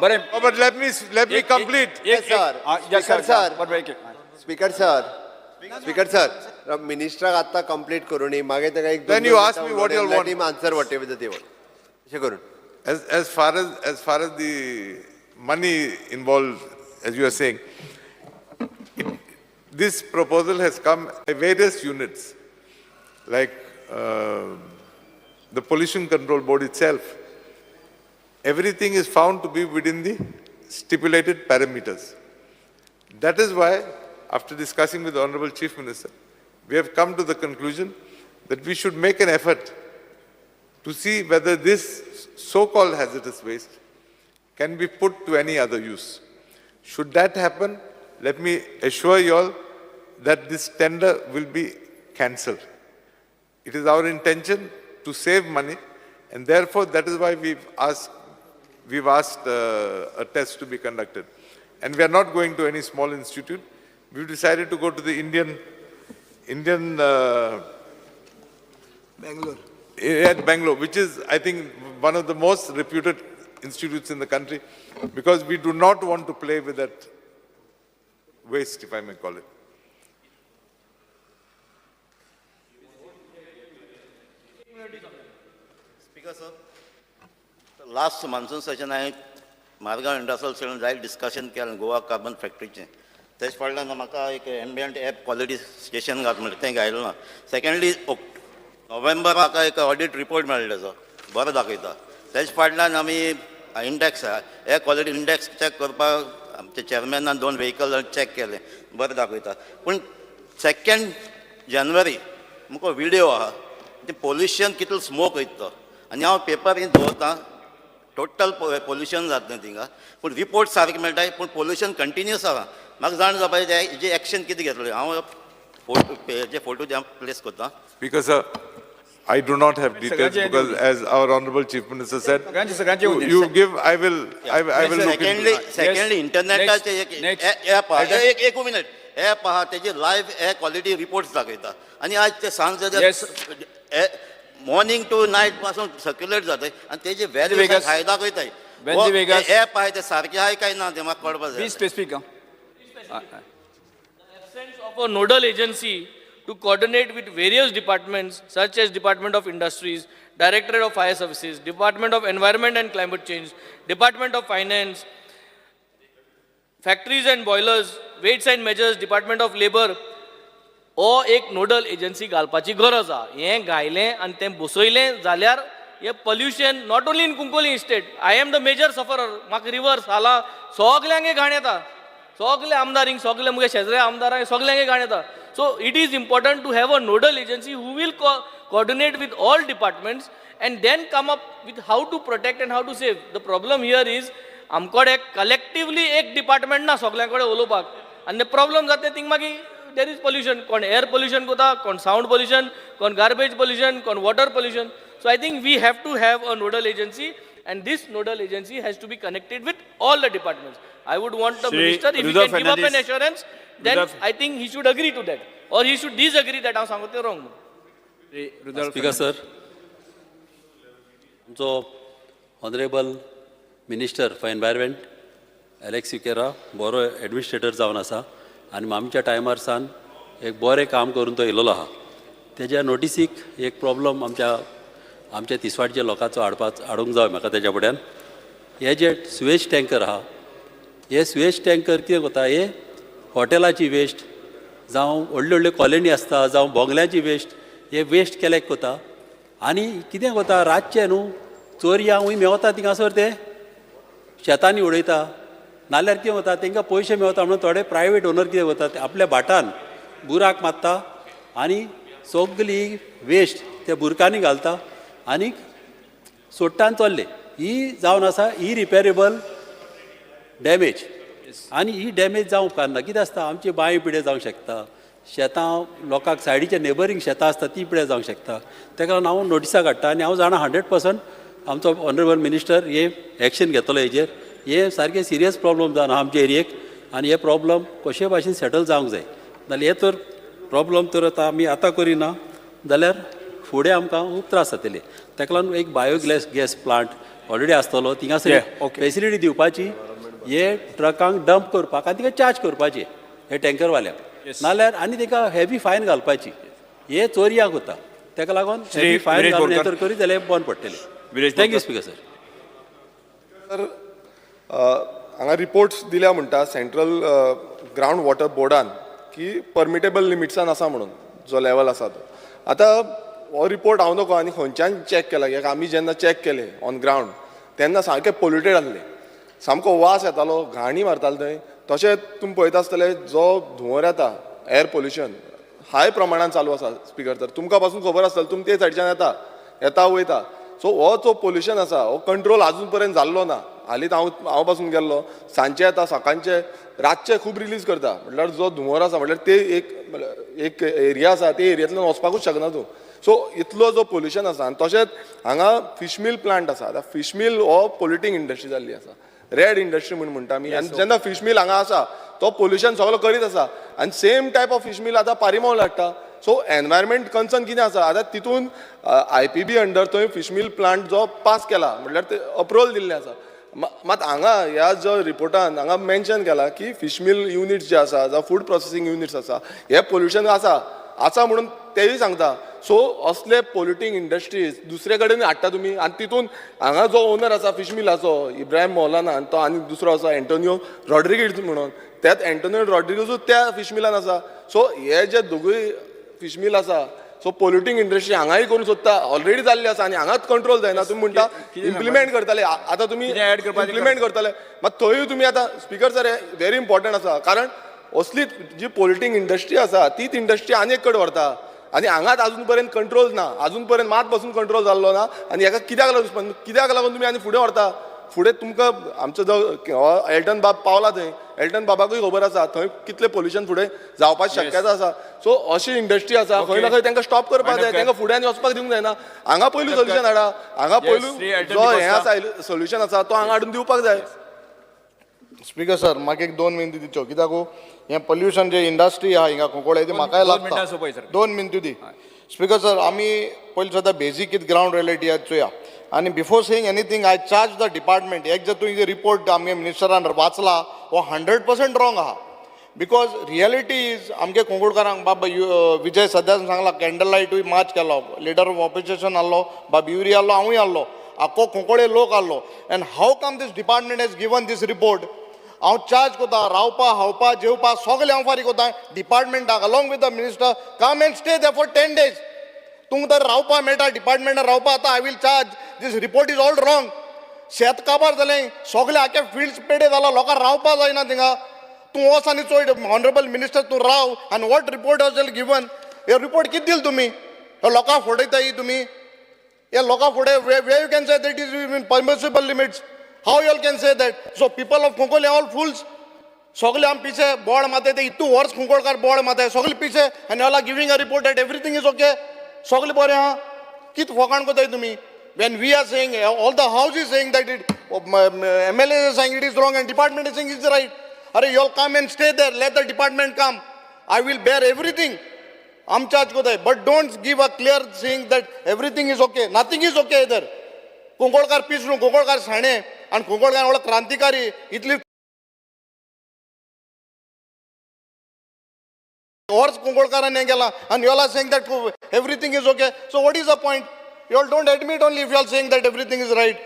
बरें. Oh, but let me complete. Yes, sir. Speaker sir, minister atta complete करuni. मागे तका एक. Then you ask me what you want. Let him answer whatever they want. अशे करून. As far as the money involved, as you are saying, this proposal has come by various units, like the Pollution Control Board itself. Everything is found to be within the stipulated parameters. That is why, after discussing with the Honorable Chief Minister, we have come to the conclusion that we should make an effort to see whether this so-called hazardous waste can be put to any other use. Should that happen, let me assure you all that this tender will be cancelled. It is our intention to save money, and therefore that is why we've asked a test to be conducted. And we are not going to any small institute. We've decided to go to the Indian at Bangalore, which is, I think, one of the most reputed institutes in the country, because we do not want to play with that waste, if I may call it. Speaker, sir. Last monsoon session, I Margaon Industrial Center जायत discussion केलें Goa carbon फॅक्टरीचें. तेच फाटल्यान म्हाका एक ambient air quality station घात म्हणटा तें घायलो ना. सेकंडली नोव्हेंबर म्हाका एक ऑडिट रिपोर्ट मेळ्ळो तेजो बरो दाखयता. तेच फाटल्यान आमी index air quality index check करपाक आमच्या चेअरमॅनान 2 व्हेकल चॅक केले बरें दाखयता. पूण 2 जानेवारी म्हाका व्हिडिओ आहा ते पोल्युशन कितलो स्मोक वयता आनी हांव पेपर दवरतां टोटल पोल्युशन जाता थिंगा. पूण रिपोर्ट सारके मेळटाय पूण पोल्युशन कंटिन्यूअस आहा. म्हाका जाण जावपाक जाय हेजे एक्शन कितें घेतलें. हांव फोटो प्लेस करतां. Speaker, sir, I do not have details because, as our Honorable Chief Minister said, you give, I will look into it. Secondly, इंटरनेटाचे ॲप आहा. एक मिनिट ॲप आहा तेजे लायव्ह एअर क्वॉलिटी रिपोर्ट्स दाखयता आनी आज ते सांज मॉर्निंग टू नायट पासून सर्क्युलेट जाताय आनी तेजे व्हॅल्यू हाय दाखयताय. ॲप आहे ते सारखे आहे काय ना ते म्हाका कळपाक जाय. Specific. Absence of a nodal agency to coordinate with various departments such as Department of Industries, Directorate of Fire Services, Department of Environment and Climate Change, Department of Finance, Factories and Boilers, Weights and Measures, Department of Labor, हो एक nodal agency घालपाची गरज आहा. हें घायलें आनी तें बसयलें जाल्यार हे pollution not only in Cuncolim state. I am the major sufferer. म्हाका रिवर्स हाला सगल्यांक हे घाण येता. सगळे आमदारींक सगळे मुगे शेजाऱ्या आमदारांक सगल्यांक घाण येता. So it is important to have a nodal agency who will coordinate with all departments and then come up with how to protect and how to save. The problem here is आमकडे collectively एक department ना सगळ्यांकडे उलोवपाक आनी problem जाता thing मागीर there is pollution. कोण air pollution कोता, कोण sound pollution, कोण garbage pollution, कोण water pollution. So I think we have to have a nodal agency, and this nodal agency has to be connected with all the departments. I would want the minister, if he can give up an assurance, then I think he should agree to that, or he should disagree that I am saying wrong. Speaker sir, so Honorable Minister for Environment, Alex Ukera, बरो administrator जावन आसा आनी आमच्या टायमार San एक बरें काम करून तो येयलोलो आहा. तेज्या नोटिसीक एक प्रॉब्लम आमच्या तिसवाडच्या लोकांचो हाडूंक जाय म्हाका तेज्या फुड्यान. हे जे सुवेज टँकर आहा, हे सुवेज टँकर कितें करता, हे हॉटेलाची वेस्ट जावं व्हडल्यो व्हडल्यो कॉलनी आसता जावं बोंगल्याची वेस्ट, हे वेस्ट कलेक्ट करता आनी कितें करता, रातचे न्हू चोरयांक मेवता थिंगासर ते शेतांनी उडयता. नाल्यार कितें करता, तांकां पयशे मेवता म्हणून थोडे प्रायवेट ओनर कितें करता, आपल्या भाटान बुराक मारता आनी सगळी वेस्ट त्या बुरकांनी घालता आनी सोडटान चल्ले. ही जावन आसा इरिपेरेबल डॅमेज आनी ही डॅमेज जावंक उपकारना. कितें आसता, आमची बांय पिड्यार जावंक शकता, शेतां लोकांक सायडीच्या नेबरींग शेतां आसता ती पिड्यार जावंक शकता. ताका लागून हांव नोटिसां काडटा आनी हांव जाणा 100% आमचो ऑनरेबल मिनिस्टर हे एक्शन घेतलो हेजेर. हे सारके सिरियस प्रॉब्लम जावन आमचे एरियेक आनी हे प्रॉब्लम कशे भाशेन सेटल जावंक जाय. नाल्यार हे तर प्रॉब्लम तर आमी आतां करिना जाल्यार फुडें आमकां खूब त्रास जातले. ताका लागून एक बायोगॅस प्लांट ऑलरेडी आसतलो थिंगासर Yeah, okay. फेसिलिटी दिवपाची हे ट्रकांक डंप करपाक आनी तिका चार्ज करपाचे हे टँकरवाल्याक नाल्यार आनी तिका हेवी फायन घालपाची हे चोरयाक वता ताका लागून हेवी फायन विरेश घालून हे बोरकर. जर करीत जाल्यार बंद पडटले Viresh thank you Borkar. Speaker sir तर हांगा रिपोर्ट्स दिल्या म्हणटा सेंट्रल ग्रावंड वॉटर बोर्डान की परमिटेबल लिमिट्सान आसा म्हणून जो लेवल आसा तो आतां हो रिपोर्ट हांव नकळो आनी खंयच्यान चॅक केला कित्याक आमी जेन्ना चॅक केले ऑन ग्रावंड तेन्ना सामकें पोल्युटेड आसलें सामको वास येतालो घाणी मारतालो थंय तशेंच तुमी पळयता आसतले जो धुंवर येता एअर पोल्युशन हाय प्रमाणान चालू आसा स्पिकर तर तुमकां पासून खबर आसतलें तुमी ते सायडीच्यान येता वयता सो हो जो पोल्युशन आसा हो कंट्रोल आजून पर्यंत जाल्लो ना हालींच हांव पासून गेल्लो सांजचे येता सकाळचे रातचे खूब रिलीज करता म्हटल्यार जो धुंवर आसा म्हटल्यार ते एक एरिया आसा ते एरियांतल्यान वचपाकूच शकना तूं सो इतलो जो पोल्युशन आसा आनी तशेंच हांगा फिश मिल प्लांट आसा आतां फिश मिल हो पोल्युटींग इंडस्ट्री जाल्ली आसा रेड इंडस्ट्री म्हणून म्हणटा आमी आनी जेन्ना फिश मिल हांगा आसा तो पोल्युशन सगळो करीत आसा आनी same type of fish mill आतां पारिमोल हाडटा सो एनवायरमेंट कन्सर्न कितें आसा आतां तितून IPB अंडर थंय फिश मिल प्लांट जो पास केला म्हटल्यार ते अप्रुवल दिल्लें आसा मात हांगा ह्या जो रिपोर्टान हांगा मेन्शन केला की फिश मिल युनिट्स जे आसा जावं फूड प्रोसेसिंग युनिट्स आसा हे पोल्युशन आसा म्हणून तेय सांगता सो असले पोल्युटींग इंडस्ट्रीज दुसरे कडेन हाडटा तुमी आनी तितून हांगा जो ओनर आसा फिश मिलाचो इब्राहिम मौलाना आनी तो आनी दुसरो आसा एंटोनियो रॉड्रिगीज म्हणून त्यात एंटोनियो रॉड्रिगीजूच त्या फिश मिलान आसा सो हे जे दोगूय फिश मिल आसा सो पोल्युटींग इंडस्ट्री हांगाय करून सोदता ऑलरेडी जाल्ली आसा आनी हांगाच कंट्रोल जायना तुमी म्हणटा इम्प्लिमेंट करतले आतां तुमी इम्प्लिमेंट करतले मात थंयूय तुमी आतां स्पिकर सर हे व्हेरी इम्पॉर्टंट आसा कारण असलीच जी पोल्युटींग इंडस्ट्री आसा तीच इंडस्ट्री आनी एक कडेन व्हरता आनी हांगाच आजून पर्यंत कंट्रोल ना आजून पर्यंत मात पासून कंट्रोल जाल्लो ना आनी हाका कित्याक लागून तुमी आनी फुडें व्हरता फुडें तुमकां आमचो जो एल्टन बाब पावला थंय एल्टन बाबाकूय खबर आसा थंय कितलें पोल्युशन फुडें जावपाची शक्यता आसा सो अशी इंडस्ट्री आसा खंय ना खंय तांकां स्टॉप करपाक जाय तांकां फुडें आनी वचपाक दिवंक जायना हांगा पयलू सोल्युशन हाडा हांगा पयलू जो हें आसा सोल्युशन आसा तो हांगा हाडून दिवपाक जाय स्पीकर सर म्हाका एक 2 मिनटां दिच्यो कित्याक हें पोल्युशन जे इंडस्ट्री आहा हिंगा कोंकळे ती म्हाकाय लागता 2 मिनटां दी स्पीकर सर आमी पयलीं सद्दां बेजीक कितें ग्रावंड रियलिटी चोया आनी before saying anything I charge the department एक जर तुवें रिपोर्ट आमगे मिनिस्टरान वाचला हो 100% रॉंग आहा बिकॉज रियलिटी इज आमगे कोंकणकारांक बाबा विजय सद्यान सांगला कॅन्डल लायटूय मार्च केलो लिडर ऑफ ऑपोजिशन आहलो बाबा युरी आहलो हांवूय आहलो आख्खो कोंकळे लोक आहलो and how come this department has given this report हांव चार्ज कोता रावपा हावपा जेवपा सगळें हांव फारीक कोता डिपार्टमेंटाक along with the minister come and stay there for 10 days तुमकां तर रावपा मेळटा डिपार्टमेंटान रावपा आतां I will charge this report is all wrong शेत काबार जालें सगळे आख्खे फिल्ड्स पेडे जाला लोकांक रावपा जायना थिंगा तूं वच आनी चोय ऑनरेबल मिनिस्टर तूं राव आनी वॉट रिपोर्ट हॅज गिवन हे रिपोर्ट कितें दिल तुमी हे लोकांक फोडयताय तुमी हे लोकांक फुडें way you can say that is in permissible limits how you all can say that so people of Konkani all fools सगळे आम पिछे बोर्ड माते ते इतू वर्स कोंकणकार बोर्ड माते सगळे पिछे आनी all are giving a report that everything is okay सगळे बरें आहा कित फोकाण कोताय तुमी when we are saying all the house is saying that it MLA is saying it is wrong and department is saying it is right are you all come and stay there let the department come I will bear everything am charge kotai but don't give a clear saying that everything is okay nothing is okay either कोंकणकार पिसरू कोंकणकार साणे आणि कोंकणकार व्हडलो क्रांतिकारी इतली वर्स कोंकणकारांनी गेला and you all are saying that everything is okay so what is the point you all don't admit only if you are saying that everything is right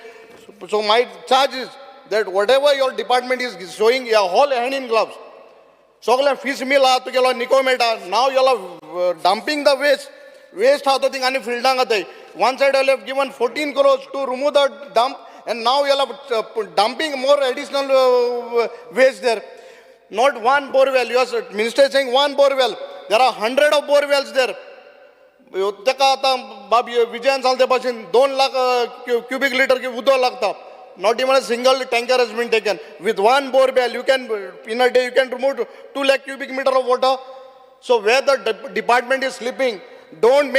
so my charge is that whatever your department is showing a whole hand in gloves सगळे fish mill आहा तुगेलो निको मेळटा now you all are dumping the waste आहा तो thing आनी फिल्डांक आताय one side you have given 14 crores to remove the dump and now you all are dumping more additional waste there not one borewell you are minister saying one borewell there are 100 of borewells there ताका आतां बाब विजयान सांगले ते भाशेन 2 lakh cubic litre उदक लागता not even a single tanker has been taken with one borewell you can in a day you can remove 2 lakh cubic meter of water so where the department is sleeping don't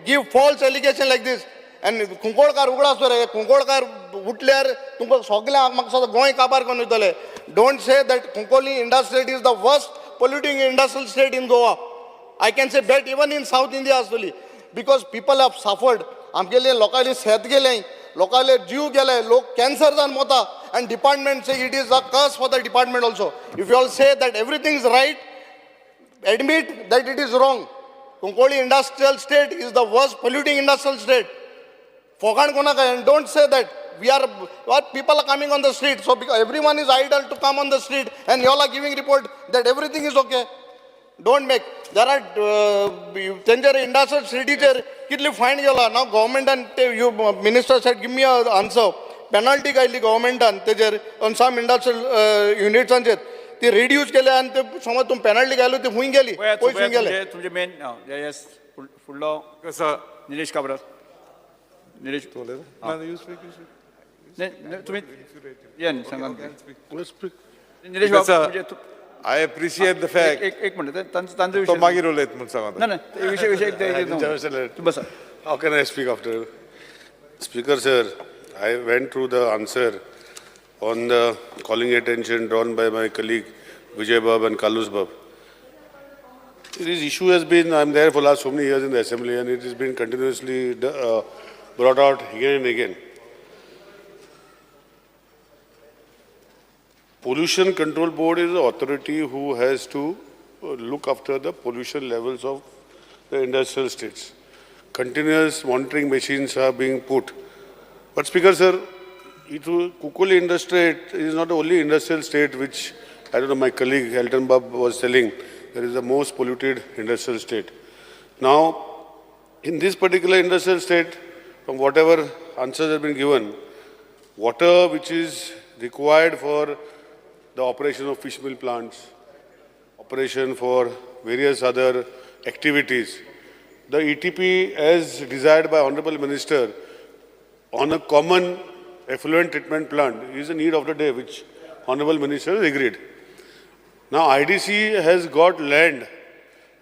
give false allegation like this and कोंकणकार उगडा sir कोंकणकार उठल्यार तुमकां सगळ्यांक म्हाका गोंय काबार करून वयतले don't say that Konkani industrial is the worst polluting industrial state in Goa I can say bet even in South India as well because people have suffered आमगेले लोकांनी शेत गेले लोकांले जीव गेले, लोक कॅन्सर जावन मोता, and department say it is a curse for the department also. If you all say that everything is right, admit that it is wrong. Konkoli industrial state is the worst polluting industrial state. Fogan Konaka, and don't say that what people are coming on the street. So because everyone is idle to come on the street, and you all are giving report that everything is okay. Don't make. There are industrial city kitli fine gela. Now government and you minister said give me an answer. Penalty gaili government and on some industrial units and ते reduce केले आणि ते समज तुम penalty गायलो ते होऊन गेली कोण होऊन गेले तुमचे मेन yes फुडलो कसं निलेश काबरा निलेश तुम्ही या सांगा निलेश बाबू I appreciate the fact. एक मिनिट त्यांचा तो विषय मागीर उलयत म्हणून सांगा. नाही विषय बसा. How can I speak after? Speaker sir, I went through the answer on the calling attention drawn by my colleague Vijay Bab and Kalus Bab. This issue has been, I'm there for last so many years in the assembly, and it has been continuously brought out again and again. Pollution Control Board is the authority who has to look after the pollution levels of the industrial states. Continuous monitoring machines are being put. But Speaker sir, Kukuli industry is not the only industrial state which, I don't know, my colleague Elton Bab was telling, there is the most polluted industrial state. Now, in this particular industrial state, from whatever answers have been given, water which is required for the operation of fish meal plants, operation for various other activities, the ETP as desired by Honorable Minister on a common effluent treatment plant is a need of the day, which Honorable Minister has agreed. Now IDC has got land,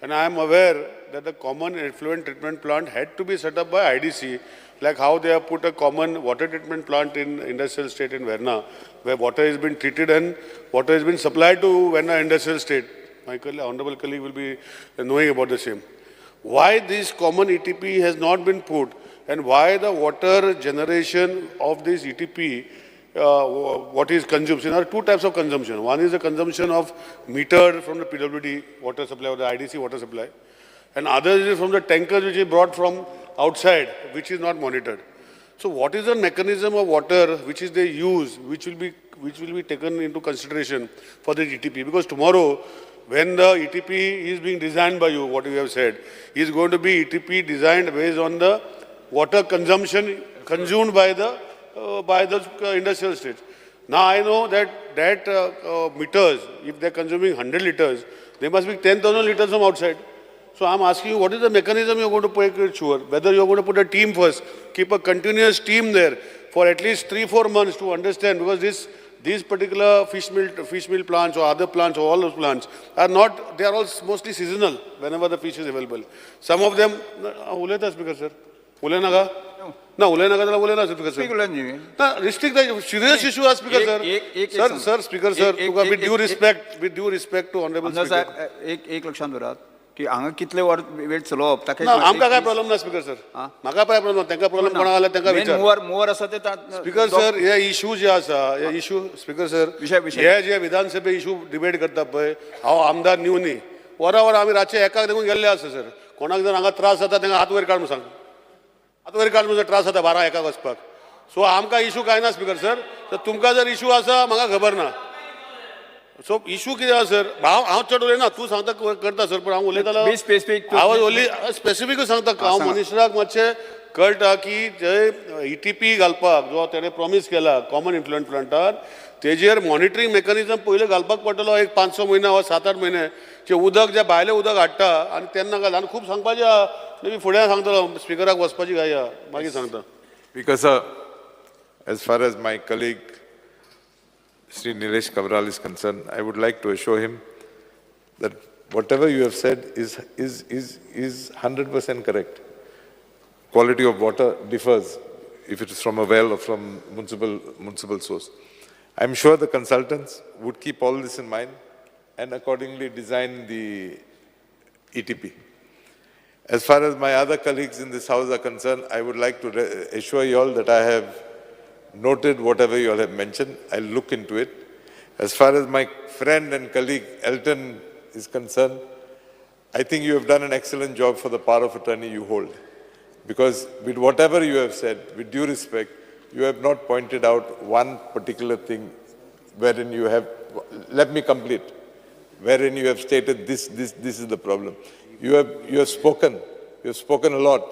and I am aware that the common effluent treatment plant had to be set up by IDC, like how they have put a common water treatment plant in industrial state in Verna, where water has been treated and water has been supplied to Verna industrial state. My honorable colleague will be knowing about the same. Why this common ETP has not been put, and why the water generation of this ETP, what is consumed? There are two types of consumption. One is the consumption of metered from the PWD water supply or the IDC water supply, and other is from the tankers which is brought from outside, which is not monitored. So what is the mechanism of water which is they use, which will be taken into consideration for the ETP? Because tomorrow, when the ETP is being designed by you, what you have said, is going to be ETP designed based on the water consumption consumed by the industrial states. Now I know that meters, if they are consuming 100 liters, they must be 10,000 liters from outside. So I am asking you, what is the mechanism you are going to make sure? Whether you are going to put a team first, keep a continuous team there for at least 3-4 months to understand, because these particular fish meal plants or other plants or all those plants are not, they are all mostly seasonal whenever the fish is available. Some of them, Speaker sir. Ulena Speaker sir. Restrict the serious issue as Speaker sir. Speaker sir, with due respect to Honorable Speaker. एक लक्षात दवरात की हांगा कितले वेळ चलोवप ताका आमकां काय प्रॉब्लेम ना स्पीकर सर म्हाका काय प्रॉब्लेम ना तांकां प्रॉब्लेम कोणा आला तांकां विचार मोवर आसा ते स्पीकर सर हे इशू जे आसा हे इशू स्पीकर सर हे जे विधानसभे इशू डिबेट करता पळय हांव आमदार न्यू न्ही वरां आमी रातचे एकाक देखून गेल्ले आसा सर कोणाक जर हांगा त्रास जाता तांकां हात वयर काड म्हणून सांग हात वयर काड म्हणून त्रास जाता 12 एकाक वचपाक सो आमकां इशू काय ना स्पीकर सर तर तुमकां जर इशू आसा म्हाका खबर ना सो इशू कितें आसा सर हांव चड उलयना तूं सांगता करता सर पूण हांव उलयतालो हांव ओन्ली स्पेसिफीक सांगता हांव मिनिस्टराक मातशें कळटा की जे ETP घालपाक जो तेणें प्रॉमीस केला कॉमन इन्फ्लुएंट प्लांटार तेजेर मॉनिटरींग मेकॅनिझम पयलीं घालपाक पडटलो एक 5-6 म्हयने वा 7-8 म्हयने जे उदक जे भायलें उदक हाडटा आनी तेन्ना घाल आनी खूब सांगपाचें आहा मे बी फुडें सांगतलो स्पिकराक वचपाची घाई आहा मागीर सांगता Because as far as my colleague Sri Nilesh Kabral is concerned, I would like to assure him that whatever you have said is 100% correct. Quality of water differs if it is from a well or from municipal source. I'm sure the consultants would keep all this in mind and accordingly design the ETP. As far as my other colleagues in this house are concerned, I would like to assure you all that I have noted whatever you all have mentioned. I'll look into it. As far as my friend and colleague Elton is concerned, I think you have done an excellent job for the power of attorney you hold. Because with whatever you have said, with due respect, you have not pointed out one particular thing wherein you have, let me complete, wherein you have stated this is the problem. You have spoken a lot,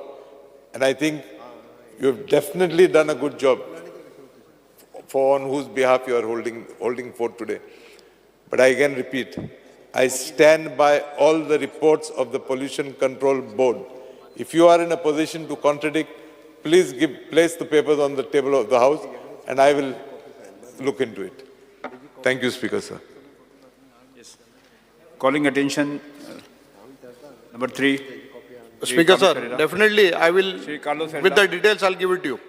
and I think you have definitely done a good job for on whose behalf you are holding forth today. But I again repeat, I stand by all the reports of the Pollution Control Board. If you are in a position to contradict, please place the papers on the table of the House, and I will look into it. Thank you, Speaker, sir. Calling attention, number 3. Speaker, sir, definitely I will, Carlos with the details, I'll give it to you.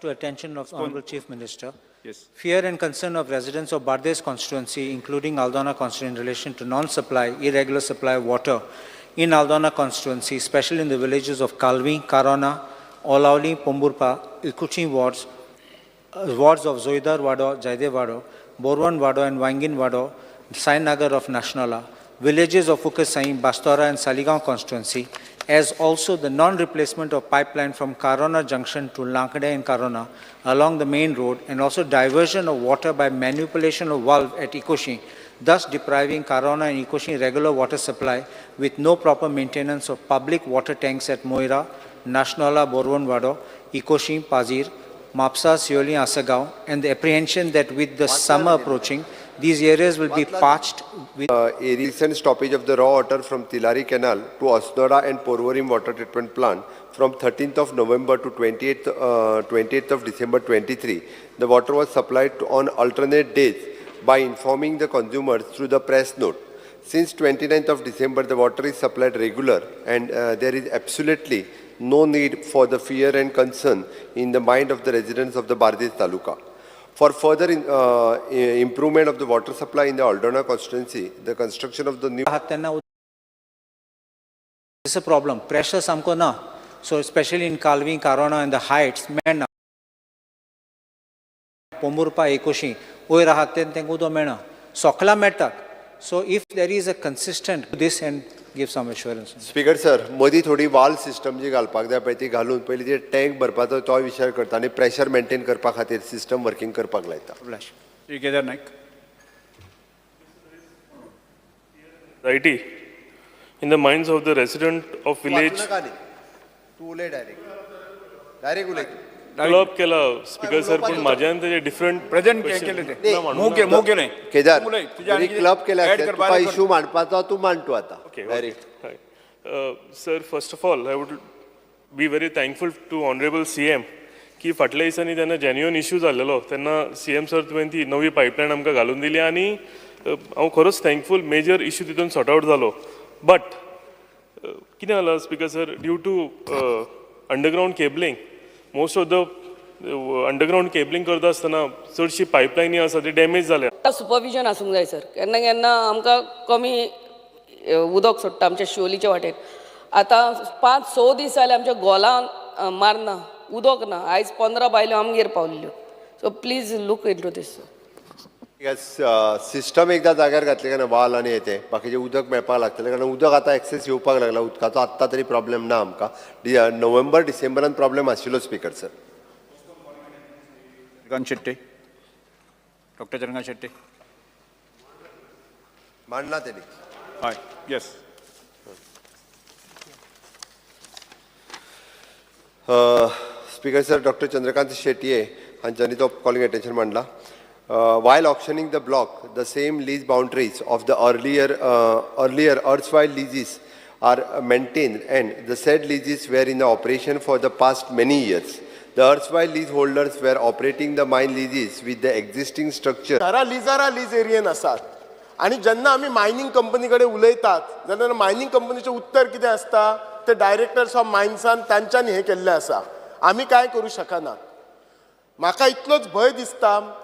To attention of Honorable Chief Minister. Yes. Fear and concern of residents of Bardez constituency, including Aldana constituency, in relation to non-supply, irregular supply of water in Aldana constituency, especially in the villages of Kalvi, Karana, Olauli, Pomburpa, Ikuchi wards of Zoidar Wado, Jaide Wado, Borwan Wado and Wangin Wado, Sai Nagar of Nashnala, villages of Fukasai, Bastora and Saligaon constituency, as also the non-replacement of pipeline from Karana junction to Lankade and Karana along the main road, and also diversion of water by manipulation of valve at Ikoshi, thus depriving Karana and Ikoshi regular water supply with no proper maintenance of public water tanks at Moira, Nashnala, Borwan Wado, Ikoshi, Pazir, Mapsa, Sioli, Asagao, and the apprehension that with the summer approaching, these areas will be parched with A recent stoppage of the raw water from Tilari Canal to Asnora and Porvorim water treatment plant from 13th of November to 28th of December 23. The water was supplied on alternate days by informing the consumers through the press note. Since 29th of December, the water is supplied regular, and there is absolutely no need for the fear and concern in the mind of the residents of the Bardez Taluka. For further improvement of the water supply in the Aldana constituency, the construction of the new this is a problem. Pressure samko na. So especially in Kalvi, Karana and the heights, mena. Pomurpa, Ekoshi, oi rahaten tengu do mena. Sokla metak. So if there is a consistent this and give some assurance. Speaker sir, मदी थोडी वाल system जी घालपाक जाय पळय ती घालून पयली जे टँक भरपाचो तो विचार करता आनी प्रेशर मेंटेन करपा खातीर सिस्टम वर्किंग करपाक लायता. Shri Kedar Naik. Righty. In the minds of the resident of village. तू उलय डायरेक्ट उलय. Club केला स्पीकर सर पण माझ्यान ते डिफरंट प्रेझेंट केले ते मूव केले केदार जरी क्लब केला तुका इशू मांडपाचो तू मांडतो आता. Direct. Sir, first of all, I would be very thankful to Honorable CM की फाटल्या दिसांनी त्यांना जेन्युइन इश्यू जाल्लो तेन्ना CM सर तुवें ती नवी पायपलायन आमकां घालून दिली आनी हांव खरोच थँकफूल मेजर इश्यू तितून सॉर्ट आउट जालो. बट कितें जालां speaker sir, due to underground cabling, most of the underground cabling करता आसतना चडशी पायपलायनी आसा ती डॅमेज जाल्या. सुपरविजन आसूंक जाय सर. केन्ना केन्ना आमकां कमी उदक सोडटा आमच्या शिवोलीच्या वाटेन. आतां 5-6 दीस जाले आमच्या गोलान मारना, उदक ना. आयज 15 बायल्यो आमगेर पावल्ल्यो. So please look into this. System एकदा जाग्यार घातले काय ना वाल आनी येते बाकीचे उदक मेळपाक लागतले, कारण उदक आतां एक्सेस येवपाक लागला. उदकाचो आत्तां तरी प्रॉब्लेम ना आमकां. नोव्हेंबर डिसेंबरान प्रॉब्लेम आशिल्लो speaker sir. Chandrakant Shetye, doctor Chandrakant Shetye मांडला तेणी. हय, yes. Speaker sir, doctor Chandrakant Shetye हांच्यांनी तो कॉलिंग अटेन्शन मांडला. While auctioning the block, the same lease boundaries of the earlier erstwhile leases are maintained, and the said leases were in operation for the past many years. The erstwhile leaseholders were operating the mine leases with the existing structure. घरा लिजारा lease एरियेन आसात आणि जेन्ना आमी mining company कडेन उलयतात जाल्यार mining कंपनीचें उत्तर कितें आसता ते डायरेक्टर्स ऑफ मायन्सान तांच्यांनी हें केल्लें आसा. आमी कांय करूं शकनात. म्हाका इतलोच भंय दिसता,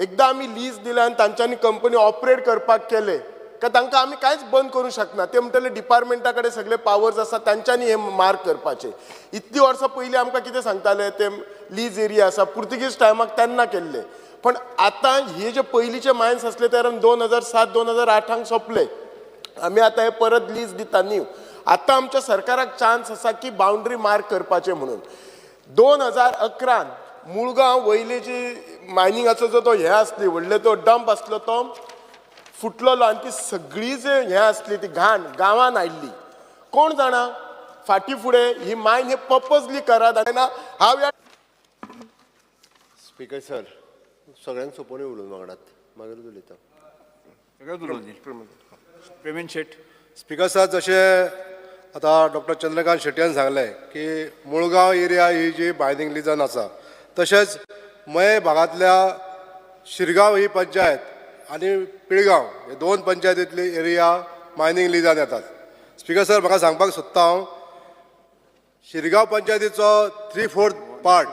एकदा आमी लीज दिले आनी तांच्यांनी कंपनी ऑपरेट करपाक केले का तांकां आमी कांयच बंद करूंक शकना. ते म्हणटले डिपार्टमेंटा कडेन सगळे पावर्स आसा तांच्यांनी हे मार्क करपाचे. इतली वर्सां पयलीं आमकां कितें सांगताले ते लीज एरिया आसा पुर्तुगीज टायमाक तेन्ना केल्ले. पण आतां हे जे पयलींचे मायन्स आसले ते 2007-2008 सोंपले. आमी आतां हे परत लीज दिता न्यू. आतां आमच्या सरकाराक चान्स आसा की बाउंड्री मार्क करपाचे म्हणून. 2011 मुळगांव वयले जी मायनिंगाचो जो तो हे आसली व्हडले तो डंप आसलो तो फुटलेलो आनी ती सगळी जे हे आसली ती घाण गांवान आयिल्ली. कोण जाणा फाटीं फुडें ही मायन हे पर्पजली करात. हांव ह्या स्पीकर सर सगळ्यांक सोंपोवन उलोवन वांगडात मागीर उलयता. पेमेंट शेट. स्पीकर सर जशें आतां डॉक्टर चंद्रकांत शेट्यान सांगलें की मुळगांव एरिया ही जी मायनिंग लिजन आसा तशेंच मये भागांतल्या शिरगांव ही पंचायत आनी पिळगांव हे 2 पंचायतींतली एरिया मायनिंग लिजान येतात. स्पीकर सर म्हाका सांगपाक सोदता हांव शिरगांव पंचायतीचो 3/4 पार्ट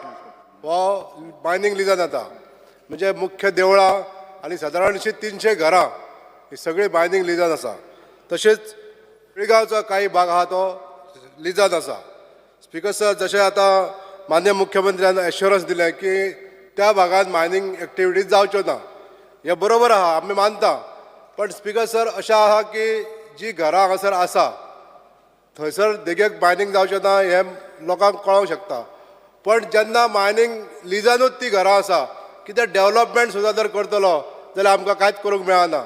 हो मायनिंग लिजान येता. म्हणजे मुख्य देवळां आनी सादारण 300 घरां ही सगळी मायनिंग लिजान आसा. तशेंच पिळगांवचो काही भाग आहा तो लिजान आसा. स्पीकर सर जशें आतां माननीय मुख्यमंत्र्यान एश्युरन्स दिलें की त्या भागात मायनिंग एक्टिविटीज जावच्यो ना. हे बरोबर आहा आमी मानता. पण स्पीकर सर अशें आहा की जी घरां हांगासर आसा थंयसर देगेक मायनिंग जावचें ना हें लोकांक कळोंक शकता. पण जेन्ना मायनिंग लिजानूच ती घरां आसा कितें डेवलपमेंट सुद्दां जर करतलो जाल्यार आमकां कांयच करूंक मेळना.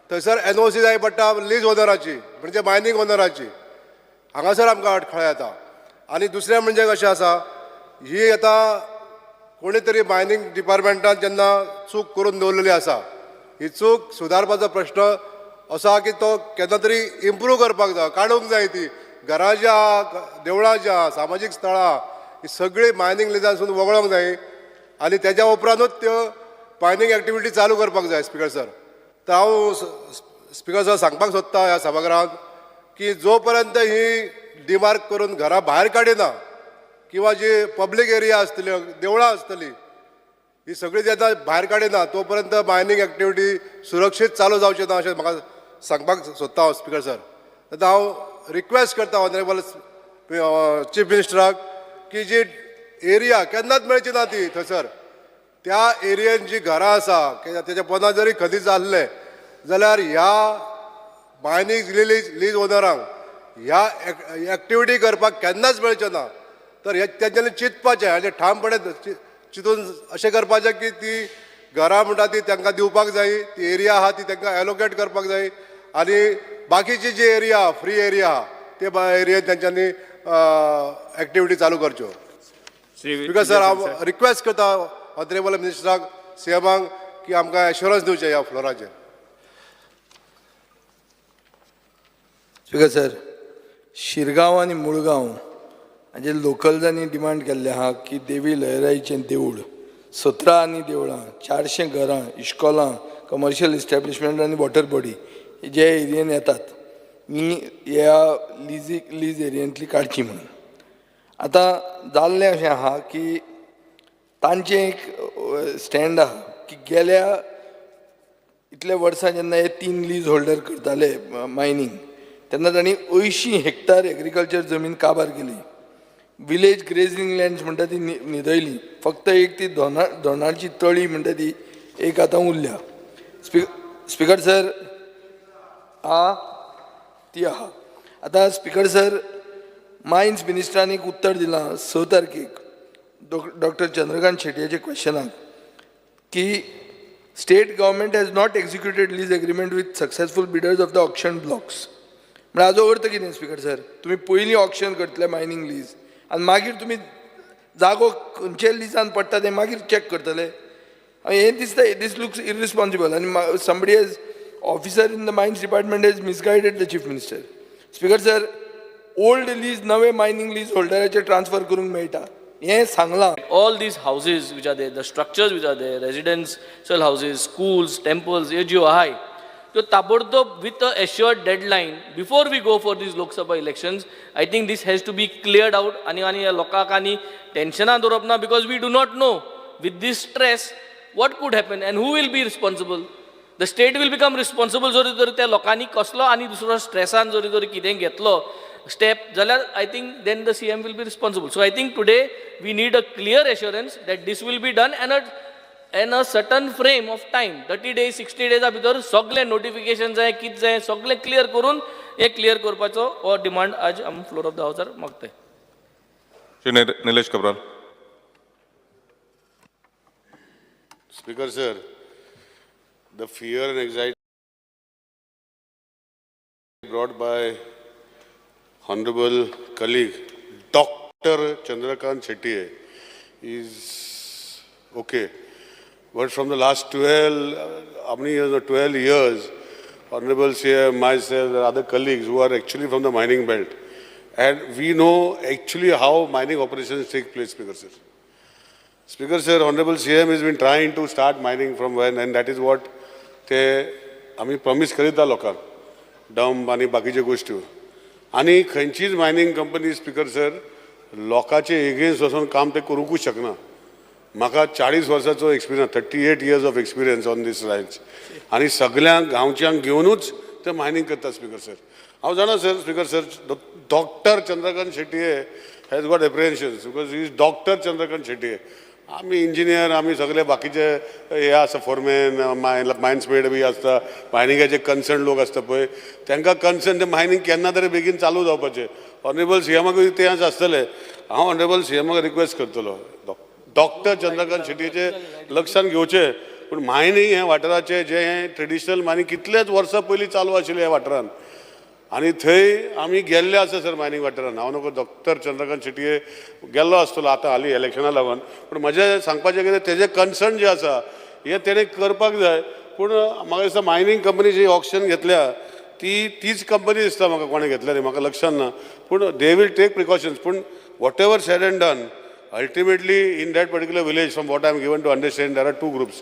थंयसर NOC जाय पडटा लीज ओनराची म्हणजे मायनिंग ओनराची. हांगासर आमकां अडखळ येता. आनी दुसरें म्हणजे कशें आसा ही आतां कोणी तरी मायनिंग डिपार्टमेंटान जेन्ना चूक करून दवरलेली आसा ही चूक सुदारपाचो प्रश्न असो आहा की तो केन्ना तरी इम्प्रूव करपाक जाय काडूंक जाय. ती घरां जी आहा देवळां जी आहा सामाजीक स्थळां ही सगळी मायनिंग लिजानसून वगळोंक जाय आनी तेज्या उपरांतूच त्यो मायनिंग एक्टिविटी चालू करपाक जाय. स्पीकर सर तर हांव स्पीकर सर सांगपाक सोदता ह्या सभागृहांत की जो पर्यंत ही डिमार्क करून घरां भायर काडिना किंवा जी पब्लीक एरिया आसतल्यो देवळां आसतलीं ही सगळी जेन्ना भायर काडिना तो पर्यंत मायनिंग एक्टिविटी सुरक्षीत चालू जावचें ना अशें म्हाका सांगपाक सोदता हांव स्पीकर सर. आतां हांव रिक्वेस्ट करता ऑनरेबल चीफ मिनिस्टराक की जी एरिया केन्नाच मेळची ना ती थंयसर त्या एरियेन जी घरां आसा तेजे पोंदा जरी खदी जाल्ले जाल्यार ह्या मायनिंग लीज ओनरांक ह्या एक्टिविटी करपाक केन्नाच मेळचें ना. तर हे तेंच्यांनी चिंतपाचें आनी ठामपणे चिंतून अशें करपाचें की ती घरां म्हणटा ती तांकां दिवपाक जाय. ती एरिया आहा ती तांकां एलोकेट करपाक जाय आनी बाकीची जी एरिया फ्री एरिया आहा ते एरियेन तेंच्यांनी एक्टिविटी चालू करच्यो. बिकॉज सर हांव रिक्वेस्ट करता ऑनरेबल मिनिस्टराक CMाक की आमकां एश्युरन्स दिवचें ह्या फ्लोराचेर. स्पीकर सर शिरगांव आनी मुळगांव हाजे लोकल्जांनी डिमांड केल्ले आहा की देवी लहराईचें देवूळ 17 आनी देवळां 400 घरां इश्कोलां कमर्शियल इस्टॅब्लिशमेंट आनी वॉटर बॉडी जे एरियेन येतात ही ह्या लीज एरियेंतली काडची म्हणून. आतां जाल्लें अशें आहा की तांचें एक स्टँड आहा की गेल्या इतल्या वर्सां जेन्ना हे 3 लीज होल्डर करताले मायनिंग तेन्ना तांणी 80 हेक्टर एग्रीकल्चर जमीन काबार केली. विलेज ग्रेजिंग लँड्स म्हणटा ती न्हिदयली. फक्त एक ती धोंडाची तळी म्हणटा ती एक आतां उरल्या. स्पीकर सर ती आहा. आतां स्पीकर सर मायन्स मिनिस्टरान एक उत्तर दिलां 6 तारखेक डॉक्टर चंद्रकांत शेट्याच्या क्वेश्चनाक की state government has not executed lease agreement with successful bidders of the auction blocks. म्हणजे हाजो अर्थ कितें स्पीकर सर तुमी पयलीं ऑक्शन करतले मायनिंग लीज आनी मागीर तुमी जागो खंयचे लिजान पडटा तें मागीर चॅक करतले. हें दिसता दीस लुक्स इरिस्पॉन्सिबल आनी somebody as officer in the mines department has misguided the chief minister. Speaker sir old lease नवे मायनिंग लीज होल्डराचेर ट्रान्सफर करूंक मेळटा हें सांगलां. All these houses which are there, the structures which are there, residential houses, schools, temples, ह्यो ज्यो आहाय त्यो ताबडतोब with a assured deadline before we go for these Lok Sabha elections, I think this has to be cleared out. आनी लोकांक आनी टेन्शनां दवरप ना because we do not know with this stress what could happen and who will be responsible. The state will become responsible जरी जर त्या लोकांनी कसलो आनी दुसरो स्ट्रेसान जरी जर कितें घेतलो स्टेप जाल्यार I think then the CM will be responsible. So I think today we need a clear assurance that this will be done in a certain frame of time 30 days 60 days भितर सगळे notification जाय कितें जाय सगळें clear करून हे clear करपाचो हो डिमांड आज आमी फ्लोर ऑफ द हावसार मागताय. Shri Nilesh Cabral. Speaker sir, the fear and anxiety brought by honorable colleague Dr. Chandrakant Shetty is okay. But from the last 12 years, honorable CM, myself, and other colleagues who are actually from the mining belt, and we know actually how mining operations take place, Speaker sir. Speaker sir, honorable CM has been trying to start mining from when, and that is what ते आम्ही promise करीता लोकांक dump आनी बाकीचे गोष्टी आनी खंयचीच mining company speaker sir लोकांचे एगेन्स्ट वचून काम ते करूंकूच शकना. म्हाका 40 वर्सांचो experience 38 years of experience on these lines आनी सगळ्यांक गांवच्यांक घेवनूच ते मायनिंग करता स्पीकर सर. हांव जाणा sir speaker sir doctor Chandrakant Shetty has got apprehensions because he is doctor Chandrakant Shetty. आमी इंजिनियर आमी सगळे बाकीचे हे आसा फॉरमॅन मायन्समेड बी आसता मायनिंगाचे कन्सर्न लोक आसता पळय तांकां कन्सर्न ते मायनिंग केन्ना तरी बेगीन चालू जावपाचें. ऑनरेबल CMाकूय तेंच आसतलें. हांव ऑनरेबल CMाक रिक्वेस्ट करतलो डॉक्टर चंद्रकांत शेट्टीचे लक्षान घेवचें पूण मायनिंग हे वाठाराचे जे हे ट्रेडिशनल मायनिंग कितलेच वर्सां पयलीं चालू आशिल्लें ह्या वाठारान आनी थंय आमी गेल्ले आसा सर मायनिंग वाठारान. हांव नको डॉक्टर चंद्रकांत शेट्टी गेल्लो आसतलो आतां हालीं इलेक्शना लागून पूण म्हजें सांगपाचें कितें तेजें कन्सर्न जें आसा हें तेणें करपाक जाय. पूण म्हाका दिसता मायनिंग कंपनी जी ऑप्शन घेतल्या तीच कंपनी दिसता म्हाका कोणें घेतल्या म्हाका लक्षात ना पूण दे वील टेक प्रिकॉशन्स. पूण what ever sed end done ultimately in that particular village from what I am given to understand there are two groups.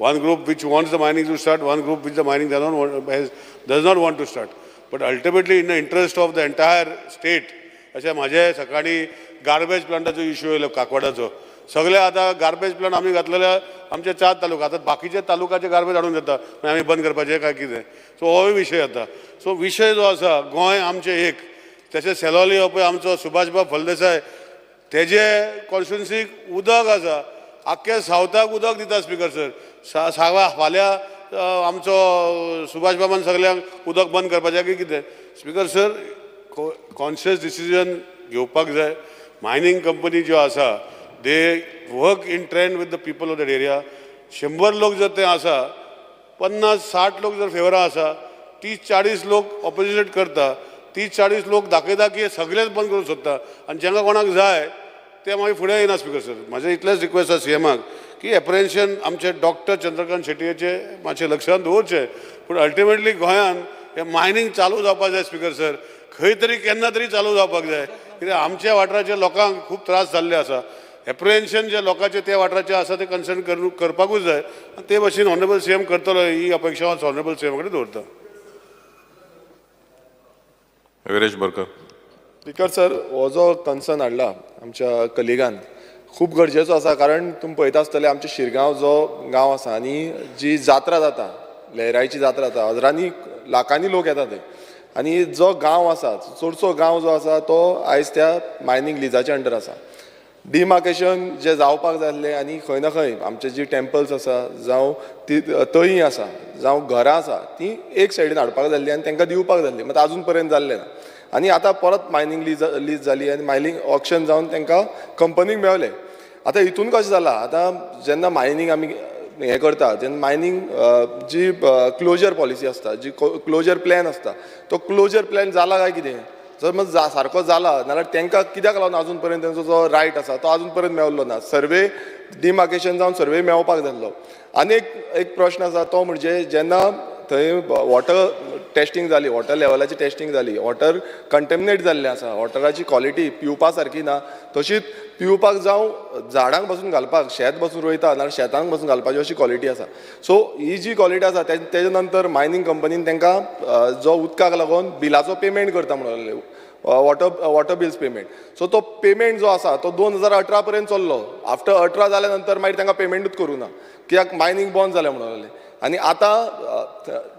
One group which wants the mining to start, one group which the mining does not want to start. But ultimately in the interest of the entire state अशें म्हाजें सकाळी garbage प्लांटाचो issue येयलो काकवाडाचो सगळे आतां garbage plant आमी घातलेले आमचे 4 तालुका आतां बाकीचे तालुकाचे गार्बेज हाडून येता मागीर आमी बंद करपाचें काय कितें. सो होय विशय जाता. सो विशय जो आसा गोंय आमचें एक तशें सेलोली हो पळय आमचो सुभाषबाब फळदेसाय तेजे कॉन्स्टिट्युन्सीक उदक आसा आख्ख्या सावथाक उदक दिता स्पीकर सर. फाल्यां आमचो सुभाष बाबान सगळ्यांक उदक बंद करपाचें की कितें. स्पीकर सर कॉन्शियस डिसिजन घेवपाक जाय. मायनिंग कंपनी ज्यो आसा they work in trend with the people of that area. 100 लोक जर ते आसा 50-60 लोक जर फेवरा आसा 30-40 लोक ऑपोजिट करता 30-40 लोक दाखयता की सगळेच बंद करूंक सोदता आनी जेंका कोणाक जाय ते मागीर फुडें येना स्पीकर सर. म्हाजें इतलेंच रिक्वेस्ट आसा CMाक की एप्रिहेन्शन आमचे डॉक्टर चंद्रकांत शेट्टीचे मातशें लक्षांत दवरचें. पूण अल्टिमेटली गोंयांत हें मायनिंग चालू जावपाक जाय स्पीकर सर. खंय तरी केन्ना तरी चालू जावपाक जाय कित्याक आमच्या वाठाराच्या लोकांक खूब त्रास जाल्ले आसा. एप्रिहेन्शन जे लोकांचे त्या वाठाराचे आसा ते कन्सर्न करपाकूच जाय आनी ते भशेन ऑनरेबल CM करतलो ही अपेक्षा हांव ऑनरेबल CM कडेन दवरता. वीरेश बोरकर. स्पीकर सर हो जो कन्सर्न हाडला आमच्या कलिगान खूब गरजेचो आसा कारण तुमी पळयता आसतले आमचे शिरगांव जो गांव आसा आनी जी जात्रा जाता लहराईची जात्रा जाता हजारांनी लाखांनी लोक येता थंय आनी जो गांव आसा चडसो गांव जो आसा तो आयज त्या मायनिंग लिजाच्या अंडर आसा. डिमार्केशन जे जावपाक जाय आसलें आनी खंय ना खंय आमचे जी टेम्पल्स आसा जावं ती तळी आसा जावं घरां आसा ती एक सायडीन हाडपाक जाल्ली आनी तांकां दिवपाक जाल्ली मात आजून पर्यंत जाल्लें ना. आनी आतां परत मायनिंग लीज जाली आनी मायनिंग ऑप्शन जावन तांकां कंपनीक मेळलें. आतां हितून कशें जालां आतां जेन्ना मायनिंग आमी हें करता जेन्ना मायनिंग जी क्लोजर पॉलिसी आसता जी क्लोजर प्लॅन आसता तो क्लोजर प्लॅन जाला काय कितें जर मग सारको जाला नाल्यार तांकां कित्याक लागून आजून पर्यंत तांचो जो रायट आसा तो आजून पर्यंत मेळ्ळो ना. सर्वे डिमार्केशन जावन सर्वे मेळपाक जाल्लो. आनी एक प्रश्न आसा तो म्हणजे जेन्ना थंय वॉटर टेस्टिंग जाली वॉटर लेवलाची टेस्टिंग जाली वॉटर कंटेमिनेट जाल्लें आसा वॉटराची क्वॉलिटी पिवपा सारकी ना तशीच पिवपाक जावं झाडांक बसून घालपाक शेत बसून रोयता नाल्यार शेतांक बसून घालपाची अशी क्वॉलिटी आसा. सो ही जी क्वॉलिटी आसा तेजे नंतर मायनिंग कंपनीन तांकां जो उदकाक लागून बिलाचो पेमेंट करता म्हणून वॉटर बिल्स पेमेंट. सो तो पेमेंट जो आसा तो 2018 पर्यंत चल्लो. आफ्टर 18 जाल्या नंतर मागीर तांकां पेमेंटूच करूं ना, कित्याक मायनींग बंद जालें म्हणून लागलें. आनी आतां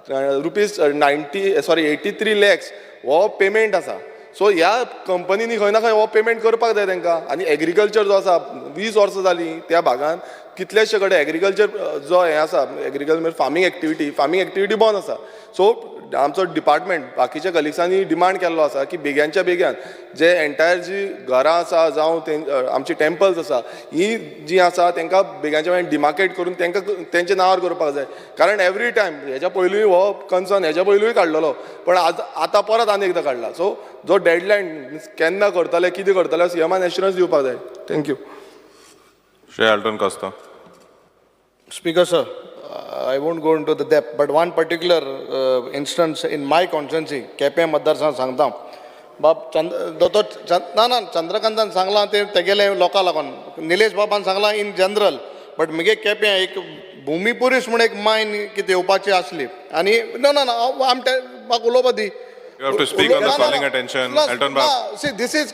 ₹83 lakhs हो पेमेंट आसा. सो ह्या कंपनीनी खंय ना खंय हो पेमेंट करपाक जाय तांकां. आनी एग्रीकल्चर जो आसा 20 वर्सां जालीं त्या भागांत कितलेशे कडेन एग्रीकल्चर जो हें आसा, एग्रीकल्चर फार्मींग एक्टिविटी बंद आसा. सो आमचो डिपार्टमेंट बाकीच्या कलिग्सांनी डिमांड केल्लो आसा की बेग्यानच्या बेग्यान जे एंटायर जी घरां आसा जावं आमची टेम्पल्स आसा ही जी आसा तांकां बेग्यानच्या बेग्यान डिमार्केट करून तांकां तेंच्या नांवार करपाक जाय. कारण एवरी टायम हेच्या पयलूय हो कन्सर्न हेच्या पयलूय काडलेलो, पण आतां परत आनी एकदां काडला. सो जो डेडलायन केन्ना करतले कितें करतले सीएमान एश्युरन्स दिवपाक जाय. Thank you. Shri Elton Costa. Speaker sir, I won't go into the depth, but one particular instance in my constituency, Quepem मतदारसंघ सांगता. बाब चंद्रकांतान सांगलां तेगेले लोकां लागून, निलेश बाबान सांगलां इन जनरल, बट म्हगे केपें एक भुमिपुरीस म्हूण एक मायन कितें येवपाची आसली. आनी म्हाका उलोवपा दी. You have to speak on the calling attention. Elton Bob. See, this is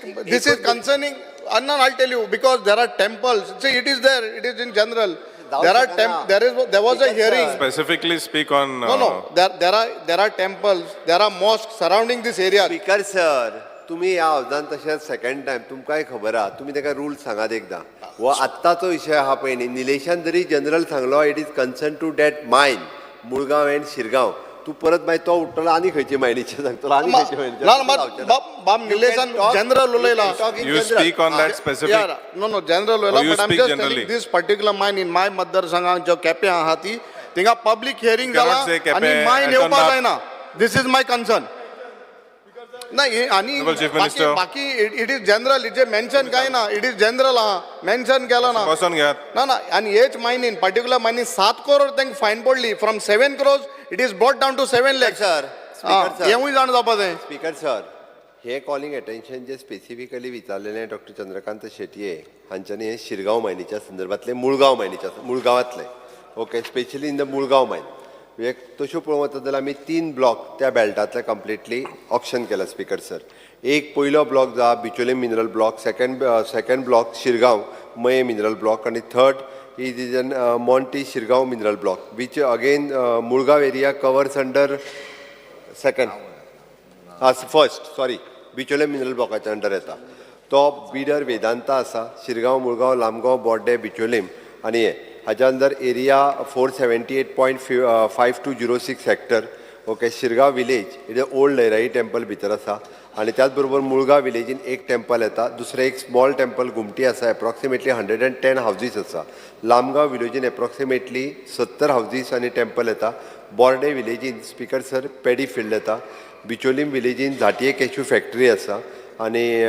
concerning. I'll tell you, because there are temples. See, it is there. It is in general. There was a hearing. Specifically speak on. No. There are temples. There are mosques surrounding this area. Speaker sir, तुम्ही ह्या हावजान तशेंच second time तुमकांय खबर आहा, तुम्ही ताका rule सांगात एकदां. हो आत्ताचो विशय आहा पळय न्ही, निलेशान जरी जनरल सांगलो it is concern to that mine Mulgao and Shirgao. तू परत मागीर तो उठ्ठलो आनी खंयचे मायनीचे सांगतलो आनी खंयचे मायनीचे. बाब निलेशान जनरल उलयला. You speak on that specific. No, general उलयला. You But I'm speak just generally. telling this particular mine in my मतदारसंघात जो केपें आहा ती थिंगा पब्लीक हियरिंग जाला cannot say केपें, आनी मायन Elton येवपा Bob. जायना. दिस इज माय कन्सर्न. नाही आनी Honorable Chief Minister. बाकी it is general. It mention काय ना. इट इज जनरल आहा, मेन्शन केला ना. Person घेयात. ना आनी हेच मायनीन पर्टिक्युलर मायनीन 7 crore तांकां फायन पडली. From 7 crores it is brought down to 7 lakhs. Sir, हेवूय जाण जावपा जाय. स्पीकर सर, हे कॉलिंग अटेन्शन जे स्पेसिफिकली विचारलेले डॉक्टर चंद्रकांत शेटये हांच्यांनी हे शिरगांव मायनीच्या संदर्भातले मुळगांवातले okay, specially in the Mulgao mine. तश्यो पळोवंक वचत जाल्यार आमी 3 ब्लॉक त्या बेल्टांतले कंप्लिटली ऑप्शन केला स्पीकर सर. एक पयलो ब्लॉक जो आहा Bicholim mineral block, second block Shirgao Mayem mineral block, आनी third is in Monte Shirgao mineral block, which again Mulgao area covers under first Bicholim mineral ब्लॉकाच्या अंडर येता. तो बिडर वेदांता आसा, शिरगांव मुळगांव लांबगांव बोड्डे बिचोलीम आनी हे हाच्या अंदर area 478.5206 hectare. Okay, Shirgaon village it is old Lairai temple भितर आसा आनी त्याच बरोबर मुळगांव विलेजीन एक टेम्पल येता, दुसरें एक स्मॉल टेम्पल घुमटी आसा, एप्रॉक्सिमेटली 110 हावजीस आसा. लांबगांव विलेजीन एप्रॉक्सिमेटली 70 हावजीस आनी टेम्पल येता. बोर्डे विलेजीन स्पीकर सर पॅडी फिल्ड येता. बिचोलीम विलेजीन झाटये कॅश्यू फॅक्टरी आसा आनी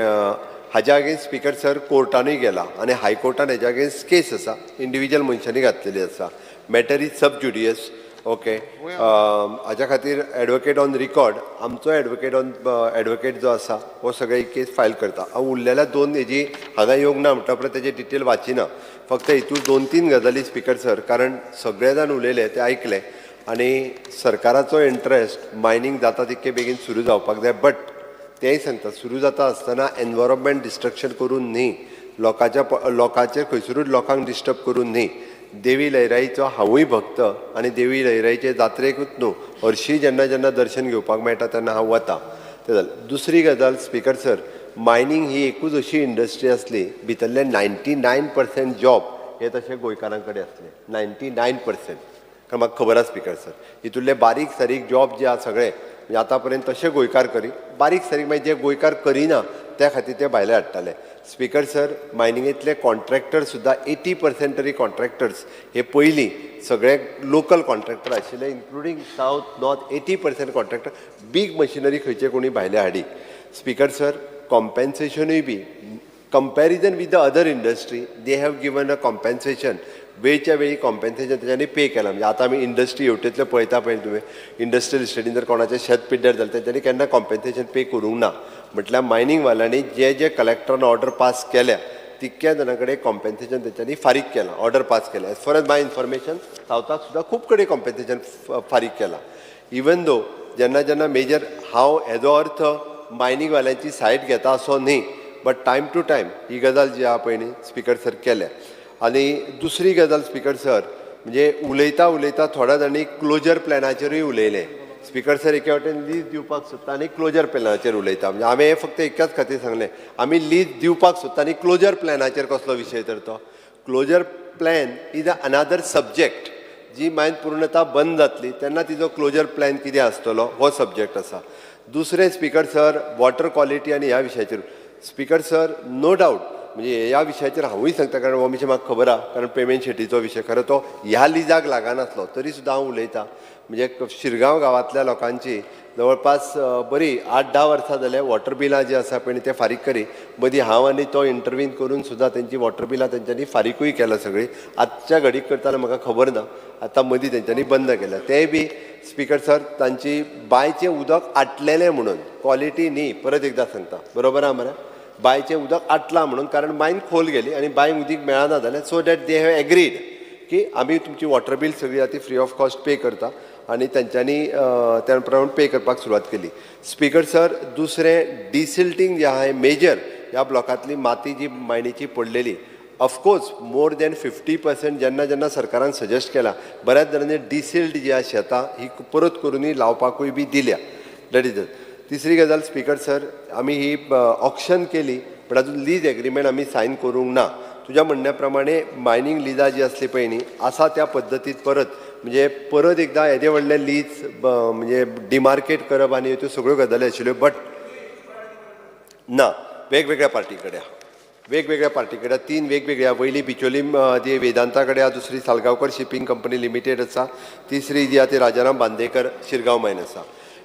हाज्या अगेन्स्ट स्पीकर सर कोर्टानूय गेला आनी हायकोर्टान हेज्या अगेन्स्ट केस आसा, इंडिविज्युअल मनशांनी घातलेली आसा. Matter is sub judice. Okay, हाज्या खातीर एडवोकेट ऑन रिकॉर्ड आमचो एडवोकेट जो आसा हो सगळे केस फायल करता. हांव उरलेल्या 2 हेजी हांगा येवंक ना म्हणटा परत तेजे डिटेल वाचिना. फक्त हितून 2-3 गजाली स्पीकर सर, कारण सगळे जाण उलयले ते आयकले आनी सरकाराचो इंट्रस्ट मायनींग जाता तितके बेगीन सुरू जावपाक जाय. बट तेंय सांगता सुरू जाता आसतना एनवायरमेंट डिस्ट्रक्शन करून न्ही, लोकांचेर खंयसरूच लोकांक डिस्टर्ब करून न्ही. देवी लयराईचो हांवूय भक्त आनी देवी लयराईचे जात्रेकूच न्हू, हरशीं जेन्ना दर्शन घेवपाक मेळटा तेन्ना हांव वता. ते जालें. दुसरी गजाल स्पीकर सर, मायनींग ही एकूच अशी इंडस्ट्री आसली भितरले 99% जॉब हे तशे गोंयकारां कडेन आसले. 99%. कारण म्हाका खबर आसा स्पीकर सर, हितूरले बारीक सारीक जॉब जे आसा सगळे म्हणजे आतां पर्यंत तशे गोंयकार करी, बारीक सारीक मागीर जे गोंयकार करिना त्या खातीर ते भायले हाडटाले. स्पीकर सर, मायनिंगेंतले कॉन्ट्रॅक्टर सुद्दां 80% तरी कॉन्ट्रॅक्टर्स हे पयलीं सगळे लोकल कॉन्ट्रॅक्टर आशिल्ले, including south north. 80% contractor big machinery खंयचे कोणी भायले हाडी. स्पीकर सर, कॉम्पेन्सेशनूय be comparison with the other industry they have given a compensation. वेळच्या वेळी कॉम्पेन्सेशन तेच्यांनी पे केलां. म्हणजे आतां आमी इंडस्ट्री हेवटेंतले पळयता पळय तुवें, इंडस्ट्रियल इस्टेटीन जर कोणाचें शेत पिड्ड्यार जालें तेंच्यांनी केन्ना कॉम्पेन्सेशन पे करूंक ना. म्हटल्यार मायनींग वाल्यांनी जे कलेक्टरान ऑर्डर पास केल्या तितक्या जाणां कडेन कॉम्पेन्सेशन तेंच्यांनी फारीक केलां, ऑर्डर पास केल्या. एज फार एज माय इन्फॉर्मेशन सावथाक सुद्दां खूब कडेन कॉम्पेन्सेशन फारीक केलां. इवन दो जेन्ना मेजर हांव हेजो अर्थ मायनिंगवाल्यांची सायड घेता असो न्ही, बट टायम टू टायम ही गजाल जी आहा पळय न्ही स्पिकर सर केल्या. आनी दुसरी गजाल स्पिकर सर म्हणजे उलयता उलयता थोड्या जाणांनी क्लोजर प्लॅनाचेरूय उलयलें. स्पिकर सर एके वाटेन लीज दिवपाक सोदता आनी क्लोजर प्लॅनाचेर उलयता. म्हणजे हांवें हें फक्त एकाच खातीर सांगलें, आमी लीज दिवपाक सोदता आनी क्लोजर प्लॅनाचेर कसलो विशय तर तो. Closure plan is another subject. जी मायन पूर्णता बंद जातली तेन्ना तिजो क्लोजर प्लॅन कितें आसतलो हो सब्जेक्ट आसा. दुसरें स्पिकर सर वॉटर क्वॉलिटी आनी ह्या विशयाचेर. स्पिकर सर नो डावट म्हणजे ह्या विशयाचेर हांवूय सांगता, कारण हो विशय म्हाका खबर आहा, कारण पेमेंट शेटीचो विशय खरो तो ह्या लिजाक लागनासलो तरी सुद्दां हांव उलयतां. म्हणजे शिरगांव गांवांतल्या लोकांची जवळपास बरी 8-10 वर्सां जाल्यार वॉटर बिलां जी आसा पळय ते फारीक करी. मदीं हांव आनी तो इंटरवीन करून सुद्दां तेंची वॉटर बिलां तेंच्यांनी फारीकूय केल्या सगळीं. आजच्या घडीक करताना म्हाका खबर ना, आतां मदीं तेंच्यांनी बंद केल्या. तेंय बी स्पिकर सर तांची बांयचें उदक आटलेलें म्हणून, क्वॉलिटी न्ही, परत एकदां सांगता, बरोबर आहा मरे. बांयचें उदक आटलां म्हणून, कारण बांयन खोल गेली आनी बांयक उदीक मेळना जालें. So that they have agreed की आमी तुमची वॉटर बील सगळी आहा ती फ्री ऑफ कॉस्ट पे करता आनी तेंच्यांनी त्या प्रमाण पे करपाक सुरवात केली. स्पिकर सर दुसरें डिसिल्टिंग जें आहा हें मेजर ह्या ब्लॉकांतली माती जी मायनीची पडलेली, ऑफकोर्स मोर दॅन 50% जेन्ना जेन्ना सरकारान सजेस्ट केला, बऱ्याच जाणांनी डिसिल्ड जी आहा शेतां ही परत करूनय लावपाकूय बी दिल्या. दॅट इज तिसरी गजाल स्पिकर सर, आमी ही ऑक्शन केली पण अजून लीज एग्रीमेंट आमी सायन करूंक ना. तुज्या म्हणण्या प्रमाणे मायनींग लिजा जी असली पळय न्ही आसा त्या पद्दतीत परत म्हणजे परत एकदां येदे व्हडले लीज म्हणजे डिमार्केट करप आनी ह्यो सगळ्यो गजाली आशिल्ल्यो, बट ना, वेगवेगळ्या पार्टी कडेन आहा. वेगवेगळ्या पार्टी कडेन 3 वेगवेगळ्या. वयली बिचोलीम ती वेदांता कडेन आहा, दुसरी सालगांवकर शिपींग कंपनी लिमिटेड आसा, तिसरी जी आहा ती राजाराम बांदेकर शिरगांव मायन आसा.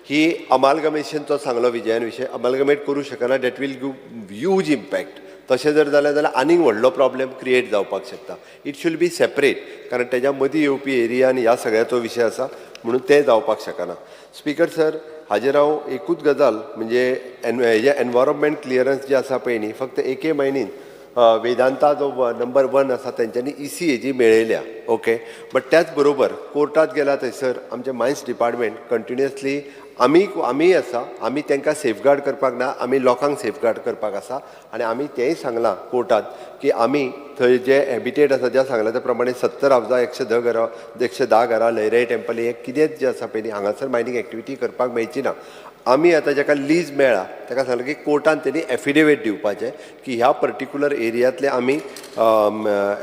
ही अमालगमेशनचो सांगलो विजयान विशय. अमालगमेट करूं शकना, that will give huge impact. तशें जर जालें जाल्यार आनीक व्हडलो प्रॉब्लेम क्रिएट जावपाक शकता. इट शूड बी सेपरेट, कारण तेज्या मदीं येवपी एरिया आनी ह्या सगळ्याचो विशय आसा म्हणून तें जावपाक शकना. स्पिकर सर हाजेर हांव एकूच गजाल म्हणजे हेजे एनवायरमेंट क्लियरन्स जे आसा पळय न्ही फक्त एके म्हयन्यान वेदांता जो नंबर 1 आसा तेंच्यांनी ECAG मेळयल्या. ओके, बट त्याच बरोबर कोर्टात गेला थंयसर आमचे मायन्स डिपार्टमेंट कंटिन्युअसली आमी आसा, आमी तांकां सेफगार्ड करपाक ना, आमी लोकांक सेफगार्ड करपाक आसा. आनी आमी तेंय सांगलां कोर्टात की आमी थंय जे हॅबिटेट आसा ज्या सांगल्या त्या प्रमाणे 70,110 घरां लयराई टेंपल हे कितेंच जे आसा पळय हांगासर मायनींग एक्टिविटी करपाक मेळची ना. आमी आतां जाका लीज मेळ्ळा ताका सांगलें की कोर्टान तेणी एफिडेवीट दिवपाचें की ह्या पर्टिक्युलर एरियांतले आमी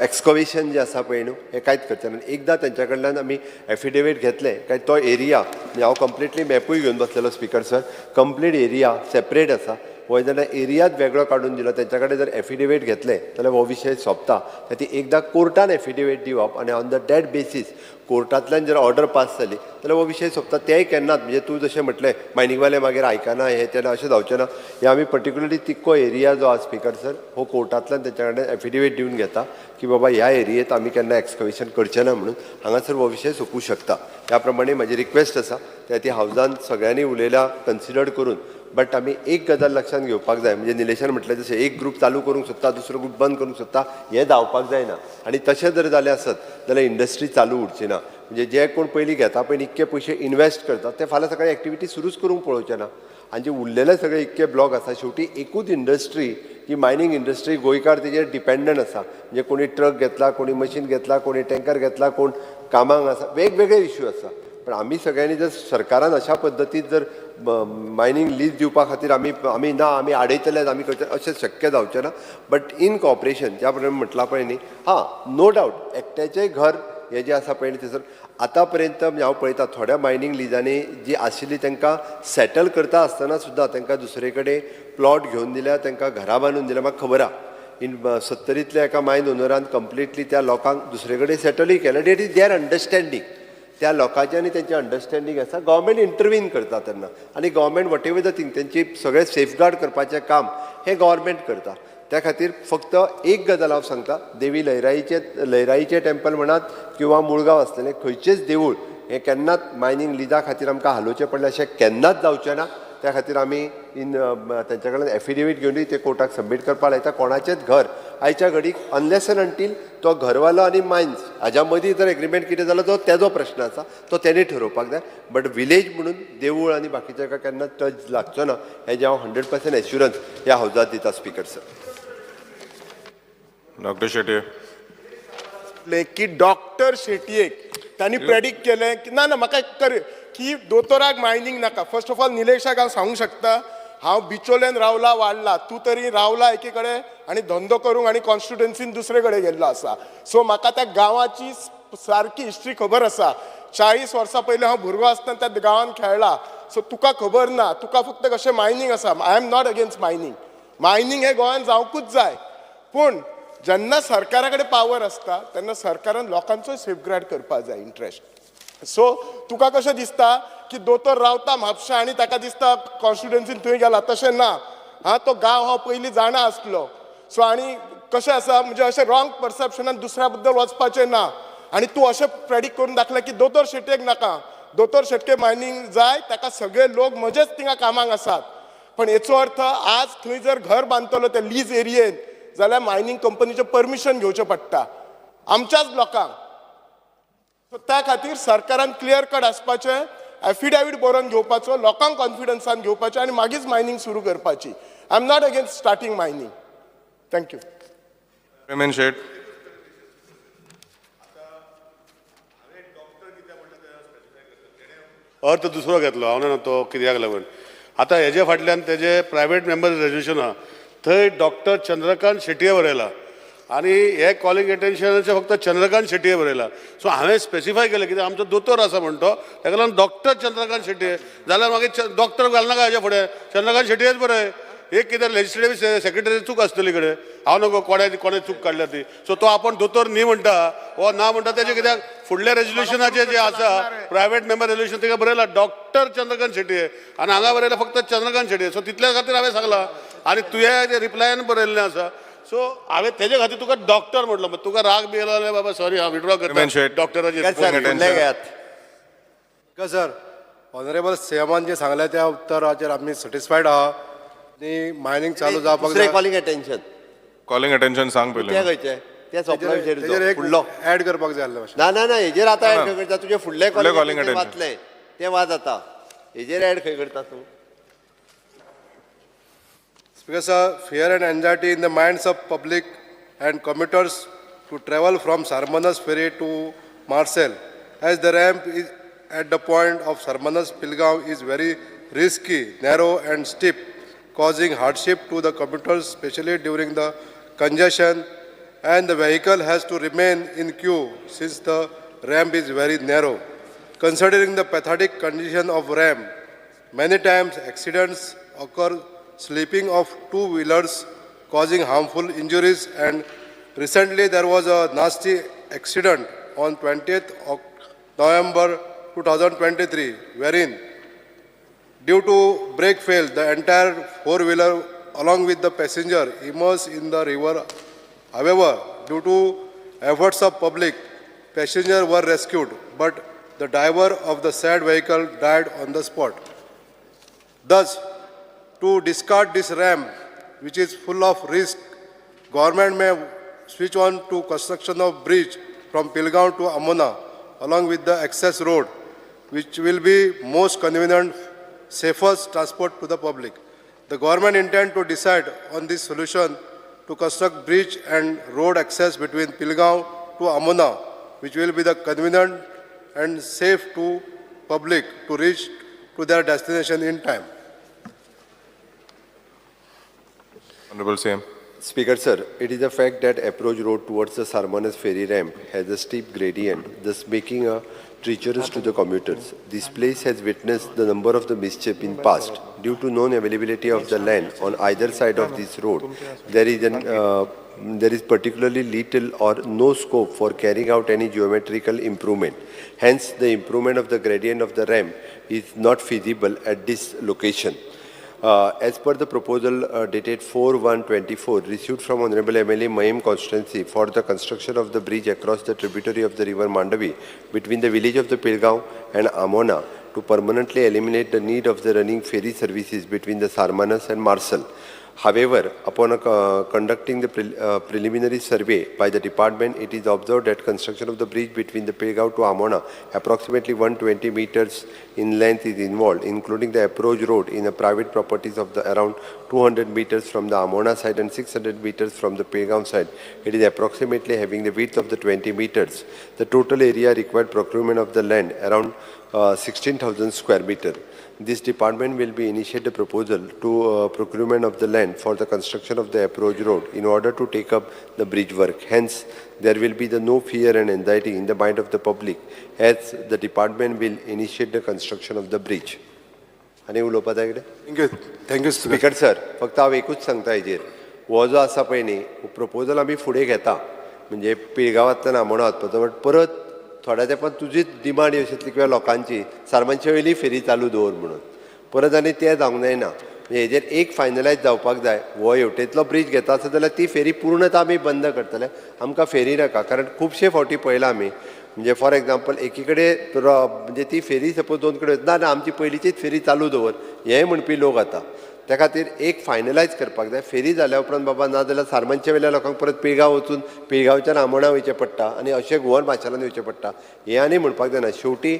एक्सकवेशन जे आसा पळय न्हू हें कांयच करचें ना. एकदां तेंच्या कडल्यान आमी एफिडेवीट घेतलें काय तो एरिया म्हणजे हांव कंप्लिटली मॅपूय घेवन बसलेलो speaker sir, complete area separate आसा. हो जाल्यार एरियात वेगळो काडून दिलो. तेंच्या कडेन जर एफिडेवीट घेतलें जाल्यार हो विशय सोंपता. ती एकदां कोर्टान एफिडेवीट दिवप आनी ऑन द डॅट बेसीस कोर्टांतल्यान जर ऑर्डर पास जाली जाल्यार हो विशय सोंपता. तेंय केन्नाच म्हणजे तूं जशें म्हटलें मायनिंगवाले मागीर आयकना हें तेन्ना अशें जावचें ना. हे आमी पर्टिक्युलरली तिक्को एरिया जो आसा स्पिकर सर हो कोर्टांतल्यान तेंच्या कडेन एफिडेवीट दिवन घेता की बाबा ह्या एरियेत आमी केन्ना एक्सकवेशन करचें ना म्हणून हांगासर हो विशय सोंपू शकता. त्या प्रमाणे म्हाजी रिक्वेस्ट आसा त्या हावजान सगळ्यांनी उलयल्या कन्सिडर्ड करून. बट आमी एक गजाल लक्षांत घेवपाक जाय, म्हणजे निलेशान म्हटलें जशें एक ग्रूप चालू करूंक सोदता दुसरो ग्रूप बंद करूंक सोदता हें जावपाक जायना. आनी तशें जर जालें आसत जाल्यार इंडस्ट्री चालू उरची ना. म्हणजे जे कोण पयलीं घेता पळय इतके पयशे इन्वेस्ट करता ते फाल्यां सकाळीं एक्टिविटी सुरूच करूंक पळोवचे ना. आनी जे उरलेले सगळे इतके ब्लॉक आसा शेवटी एकूच इंडस्ट्री जी मायनींग इंडस्ट्री गोंयकार तेजेर डिपेंडंट आसा. म्हणजे कोणी ट्रक घेतला, कोणी मशीन घेतला, कोणी टँकर घेतला, कोण कामांक आसा, वेगवेगळे इश्यू आसा. पण आमी सगळ्यांनी जर सरकारान अशा पद्दतीन जर मायनींग लीज दिवपा खातीर आमी आडयतले आमी करतले अशें शक्य जावचें ना. बट इन कॉपरेशन ज्या प्रमाणे म्हटलां पळय न्ही, नो डावट एकट्याचेंय घर हें जें आसा पळय न्ही थंयसर आतां पर्यंत हांव पळयतां थोड्या मायनींग लिजांनी जी आशिल्ली तांकां सेटल करता आसतना सुद्दां तांकां दुसरे कडेन प्लॉट घेवन दिल्या, तांकां घरां बांदून दिल्या. म्हाका खबर आहा इन 70तल्या एका मायन ओनरान कंप्लिटली त्या लोकांक दुसरे कडेन सेटलूय केलें. That is there understanding. त्या लोकांचें आनी तेंचें अंडरस्टँडींग आसा. गव्हर्मेंट इंटरवीन करता तेन्ना आनी government what ever the thing तेंची सगळें सेफगार्ड करपाचें काम हें गव्हर्मेंट करता. त्या खातीर फक्त एक गजाल हांव सांगता, देवी लयराईचें टेंपल म्हणात किंवा मुळगांव आसलेलें खंयचेंच देवूळ हें केन्नाच मायनींग लिजा खातीर आमकां हालोवचें पडलें अशें केन्नाच जावचें ना. त्या खातीर आमी तेंच्या कडल्यान एफिडेवीट घेवनूय ते कोर्टाक सबमीट करपाक लायता. कोणाचेंच घर आयच्या घडीक अनलेस एंड अंटील तो घरवालो आनी मायन्स हाज्या मदीं जर एग्रीमेंट कितें जालो तो तेजो प्रश्न आसा तो तेणी ठरोवपाक जाय. बट विलेज म्हणून देवूळ आनी बाकीच्या हाका केन्ना टच लागचो ना हेजें हांव 100% एश्युरन्स ह्या हावजात दिता स्पीकर सर. Dr. Shetty. की डॉक्टर शेटयेक त्यांनी प्रेडिक्ट केलें की ना म्हाका कर की दोतोराक मायनींग नाका. फर्स्ट ऑफ ऑल निलेशाक हांव सांगूंक शकता हांव बिचोलेन रावला वाडला तूं तरी रावला एके कडेन आनी धंदो करूंक आनी कॉन्स्टिट्युएन्सीन दुसरे कडेन गेल्लो आसा. सो म्हाका त्या गांवाची सारकी हिस्ट्री खबर आसा. 40 वर्सां पयलीं हांव भुरगो आसतना त्या गांवान खेळ्ळा. सो तुका खबर ना, तुका फक्त कशें मायनींग आसा. I am not against mining. Mining हे गोंयान जावंकूच जाय. पूण जेन्ना सरकारा कडेन पावर आसता तेन्ना सरकारान लोकांचो सेफगार्ड करपाक जाय इंट्रस्ट. सो तुका कशें दिसता की दोतोर रावता म्हापशा आनी ताका दिसता कॉन्स्टिट्युएन्सीन थंय गेला, तशें ना. तो गांव हांव पयलीं जाणा आसलो. सो आनी कशें आसा म्हणजे अशें रॉंग परसेप्शनान दुसऱ्या बद्दल वचपाचें ना. आनी तूं अशें प्रेडिक्ट करून दाखलें की दोतोर शेटयेक नाका, दोतोर शेटके मायनींग जाय, ताका सगळे लोक म्हजेच थिंगा कामाक आसात. पण हेचो अर्थ आज थंय जर घर बांदतलो त्या लीज एरियेन जाल्यार मायनींग कंपनीचें परमिशन घेवचें पडटा आमच्याच लोकांक. सो त्या खातीर सरकारान क्लियर कट आसपाचें, एफिडेवीट बरोवन घेवपाचो, लोकांक कॉन्फिडन्सान घेवपाचें आनी मागीर मायनींग सुरू करपाची. I am not against starting mining. Thank you. Remain Shet. अर्थ दुसरो घेतलो हांव ना तो कित्याक लागून. आतां हेजे फाटल्यान तेजे प्रायवेट मेंबर रेजोल्युशन आहा थंय डॉक्टर चंद्रकांत शेटये बरयला आनी हे कॉलिंग एटेन्शनाचे फक्त चंद्रकांत शेटये बरयला. सो हांवें स्पेसिफाय केलें कित्याक आमचो दोतोर आसा म्हणटो ताका लागून डॉक्टर चंद्रकांत शेटये जाल्यार मागीर डॉक्टर घालनाका हेजे फुडें चंद्रकांत शेटयेच बरय. एक कितें लेजिस्लेटिव्ह सेक्रेटरी चूक आसतली कडेन हांव नको कोणे चूक काडल्या ती. सो तो आपण दोतोर न्ही म्हणटा वो ना म्हणटा तेजे कित्याक फुडल्या रेजोल्युशनाचे जे आसा प्रायवेट मेंबर रेजोल्युशन ताका बरयला डॉक्टर चंद्रकांत शेटये आनी हांगा बरयला फक्त चंद्रकांत शेटये. सो तितल्या खातीर हांवें सांगलां आनी तुवें रिप्लायन बरयल्लें आसा. सो हांवें तेजे खातीर तुका डॉक्टर म्हटलो. तुका राग बी येयलो जाल्यार बाबा सॉरी हांव विड्रॉ करता डॉक्टराचेर. सर ऑनरेबल सीएमान जे सांगलें त्या उत्तराचेर आमी सॅटिस्फायड आहा आनी मायनींग चालू जावपाक जाय. कॉलिंग एटेन्शन Calling attention सांग पयलें. खंयचें तें सोंपला तेजेर एक फुडलो ऍड करपाक जाय आसलें मातशें. ना हेजेर आतां ऍड खंय करता तुजे फुडले calling कॉलिंग attention. वाचलें तें वाज आतां हेजेर ऍड खंय करता तूं. Speaker sir, fear and anxiety in the minds of public and commuters to travel from Sarmanas ferry to Marcel, as the ramp is at the point of Sarmanas Pilgaon is very risky, narrow and steep, causing hardship to the commuters, especially during the congestion, and the vehicle has to remain in queue since the ramp is very narrow. Considering the pathetic condition of ramp, many times accidents occur, slipping of two-wheelers causing harmful injuries, and recently there was a nasty accident on 20th of November 2023 wherein due to brake fail the entire four-wheeler along with the passenger immersed in the river. However, due to efforts of public, passengers were rescued, but the driver of the said vehicle died on the spot. Thus, to discard this ramp, which is full of risk, government may switch on to construction of bridge from Pilgaon to Amona, along with the access road, which will be most convenient, safest transport to the public. The government intends to decide on this solution to construct bridge and road access between Pilgaon to Amona, which will be the convenient and safe to public to reach to their destination in time. Honorable CM. Speaker sir, it is a fact that approach road towards the Sarmanas ferry ramp has a steep gradient, thus making a treacherous to the commuters. This place has witnessed the number of the mischief in past. Due to non-availability of the land on either side of this road, there is particularly little or no scope for carrying out any geometrical improvement. Hence, the improvement of the gradient of the ramp is not feasible at this location. As per the proposal dated 4/1/24 received from Honorable MLA Mahim constituency for the construction of the bridge across the tributary of the river Mandavi between the village of the Pilgaon and Amona to permanently eliminate the need of the running ferry services between the Sarmanas and Marcel. However, upon conducting the preliminary survey by the department, it is observed that construction of the bridge between the Pelgaon to Amona, approximately 120 meters in length, is involved, including the approach road in a private properties of the around 200 meters from the Amona side and 600 meters from the Pelgaon side. It is approximately having the width of the 20 meters. The total area required procurement of the land around 16,000 square meter. This department will be initiate a proposal to procurement of the land for the construction of the approach road in order to take up the bridge work. Hence, there will be no fear and anxiety in the mind of the public as the department will initiate the construction of the bridge. आणि उलोवपा जाय कितें? Thank you speaker sir, फक्त हांव एकूच सांगता हेजेर, हो जो आसा पळय न्ही, प्रपोजल आमी फुडें घेता, म्हणजे पिळगांवांतल्यान आमोणा वचपाचो, बट परत थोड्या तेंपान तुजीच डिमांड अशी आसली किंवा लोकांची सारमांचे वयली फेरी चालू दवर म्हणून, परत आनी तें जावंक जायना. हेजेर एक फायनलायज जावपाक जाय. हो हेवटेंतलो ब्रिज घेता आसत जाल्यार ती फेरी पूर्णता आमी बंद करतले, आमकां फेरी नाका. कारण खुबशे फावटी पळयलां आमी, म्हणजे फॉर एग्जाम्पल एकी कडेन म्हणजे ती फेरी सपोज 2 कडेन ना आमची पयलींचीच फेरी चालू दवर, हेंय म्हणपी लोक आता. त्या खातीर एक फायनलायज करपाक जाय. फेरी जाल्या उपरांत बाबा ना जाल्यार सारमांच्या वेल्या लोकांक परत पिळगांव वचून पिळगांवच्यान आमोणा वयचें पडटा आनी अशें गोवन माशेलान वयचें पडटा, हें आनी म्हणपाक जायना. शेवटी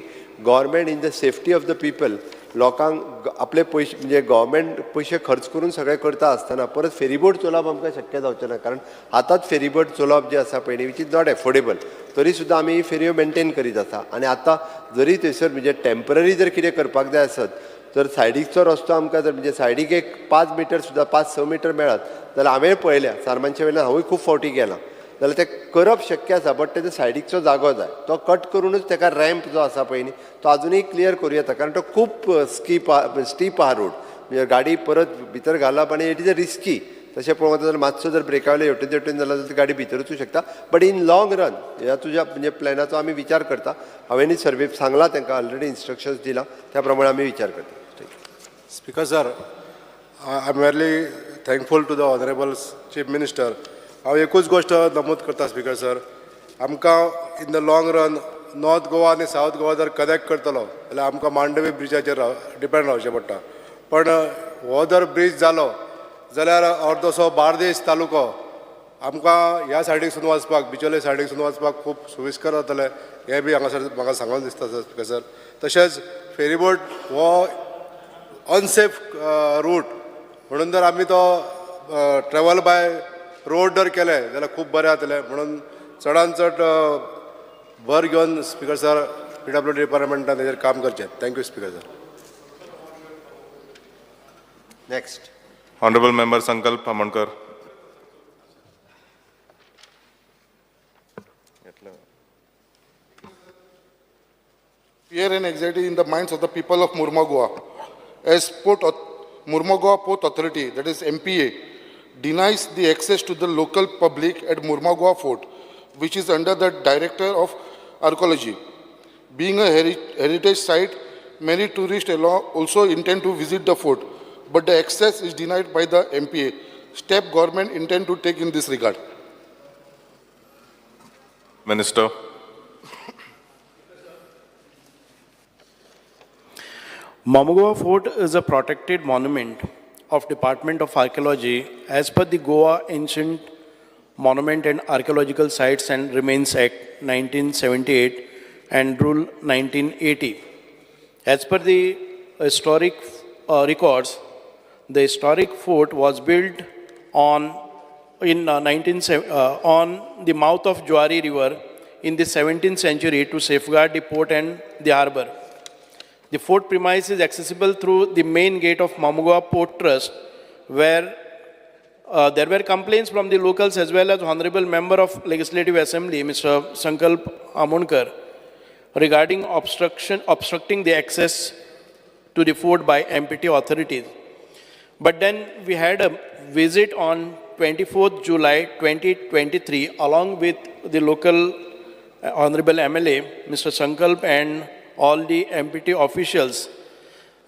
government in the safety of the people लोकांक आपले पयशे म्हणजे गव्हर्मेंट पयशे खर्च करून सगळें करता आसतना परत फेरीबोट चलोवप आमकां शक्य जावचें ना. कारण आतांच फेरीबोट चलोवप जे आसा पळय न्ही, विच इज नॉट एफोर्डेबल, तरी सुद्दां आमी फेरयो मेंटेन करीत आसा. आनी आतां जरी थंयसर म्हणजे टेम्पररी जर कितें करपाक जाय आसत, जर सायडीकचो रस्तो आमकां जर म्हणजे सायडीक एक 5 मिटर सुद्दां 5-6 मिटर मेळत जाल्यार हांवें पळयल्या सारमांच्या वेल्यान हांवूय खूब फावटी गेलां, जाल्यार तें करप शक्य आसा. बट तेजो सायडीकचो जागो जाय, तो कट करूनच ताका रॅम्प जो आसा पळय न्ही तो अजुनूय क्लियर करूं येता. कारण तो खूब स्टीप आहा रोड, म्हणजे गाडी परत भितर घालप आनी इट इज अ रिस्की. तशें पळोवंक जाल्यार मातसो जर ब्रेकावयलो हेवटेन जाल्यार ती गाडी भितर वचूं शकता. बट इन लाँग रन ह्या तुज्या म्हणजे प्लॅनाचो आमी विचार करता. हांवेंनी सर्वे सांगला तांकां, ऑलरेडी इन्स्ट्रक्शन्स दिला, त्या प्रमाणे आमी विचार करता. Speaker sir, I am very thankful to the Honorable Chief Minister. हांव एकूच गोष्ट नमूद करता स्पीकर सर, आमकां in the long run north Goa आनी सावथ गोवा जर कनेक्ट करतलो जाल्यार आमकां मांडवी ब्रिजाचेर डिपेंड रावचें पडटा. पण हो जर ब्रीज जालो जाल्यार अर्दोसो बार्देस तालुको आमकां ह्या सायडीकसून वचपाक, बिचोले सायडीकसून वचपाक खूब सुविस्कर जातलें, हें बी हांगासर म्हाका सांगून दिसता स्पीकर सर. तशेंच फेरीबोट हो अनसेफ रूट म्हणून जर आमी तो ट्रॅवल बाय रोड जर केले जाल्यार खूब बरें जातलें. म्हणून चडांत चड भर घेवन स्पीकर सर PWD डिपार्टमेंटान हेजेर काम करचें. Thank you speaker sir. Next Honorable Member Sankalp Amankar. Fear and anxiety in the minds of the people of Mormugao. As Mormugao Port Authority, that is MPA, denies the access to the local public at Mormugao Fort, which is under the Director of Archaeology. Being a heritage site, many tourists also intend to visit the fort, but the access is denied by the MPA. Step government intend to take in this regard. Minister. Mormugao Fort is a protected monument of Department of Archaeology as per the Goa Ancient Monument and Archaeological Sites and Remains Act 1978 and Rule 1980. As per the historic records, the historic fort was built on the mouth of Juari River in the 17th century to safeguard the port and the harbor. The fort premise is accessible through the main gate of Mormugao Port Trust, where there were complaints from the locals as well as Honorable Member of Legislative Assembly, Mr. Sankalp Amankar, regarding obstructing the access to the fort by MPT authorities. But then we had a visit on 24th July 2023 along with the local Honorable MLA, Mr. Sankalp, and all the MPT officials.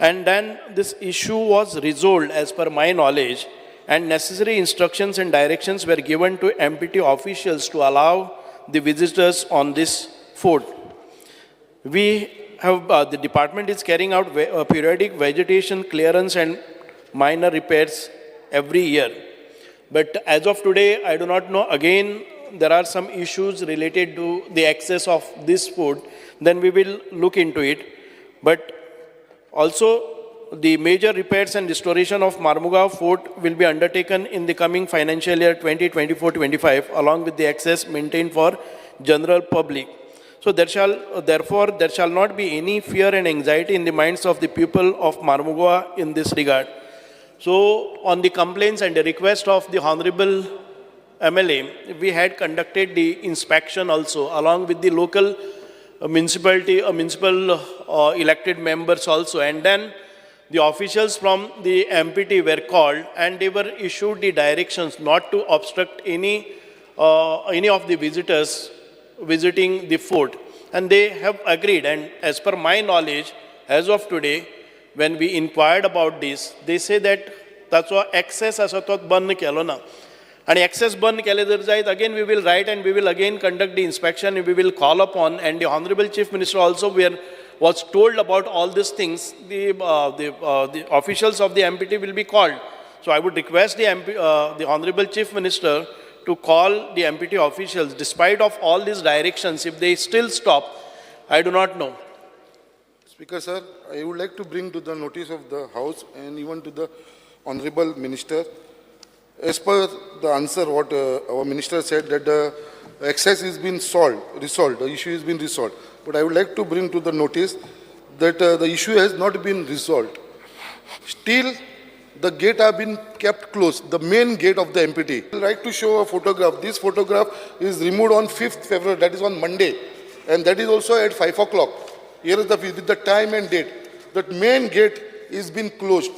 And then this issue was resolved as per my knowledge, and necessary instructions and directions were given to MPT officials to allow the visitors on this fort. We have, the department is carrying out periodic vegetation clearance and minor repairs every year. But as of today, I do not know. Again, there are some issues related to the access of this food. Then we will look into it. But also, the major repairs and restoration of Marmugao Fort will be undertaken in the coming financial year 2024-25, along with the access maintained for general public. So therefore, there shall not be any fear and anxiety in the minds of the people of Marmugao in this regard. So on the complaints and the request of the Honorable MLA, we had conducted the inspection also, along with the local municipal elected members also, and then the officials from the MPT were called and they were issued the directions not to obstruct any of the visitors visiting the fort. And they have agreed, and as per my knowledge, as of today, when we inquired about this, they say that ताचो access आसा तो बंद केलो ना. And access बंद केले जर जायत, again we will write and we will again conduct the inspection and we will call upon, and the Honorable Chief Minister also was told about all these things. The officials of the MPT will be called. So I would request the Honorable Chief Minister to call the MPT officials. Despite of all these directions, if they still stop, I do not know. Speaker, sir, I would like to bring to the notice of the House and even to the Honorable Minister, as per the answer what our Minister said, that the access is being resolved, the issue has been resolved. But I would like to bring to the notice that the issue has not been resolved. Still, the gate have been kept closed, the main gate of the MPT. I would like to show a photograph. This photograph is removed on 5th February, that is on Monday. And that is also at 5 o'clock. Here is with the time and date. That main gate is been closed.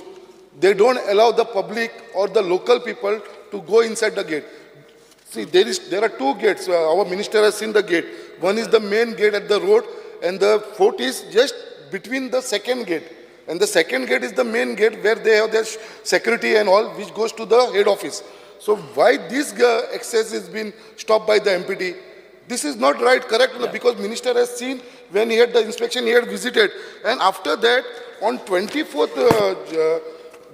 They don't allow the public or the local people to go inside the gate. See, there are two gates. Our minister has seen the gate. One is the main gate at the road, and the fort is just between the second gate. And the second gate is the main gate where they have their security and all, which goes to the head office. So why this access is being stopped by the MPT? This is not right, correct? Yeah. Because minister has seen when he had the inspection, he had visited. And after that, on 24th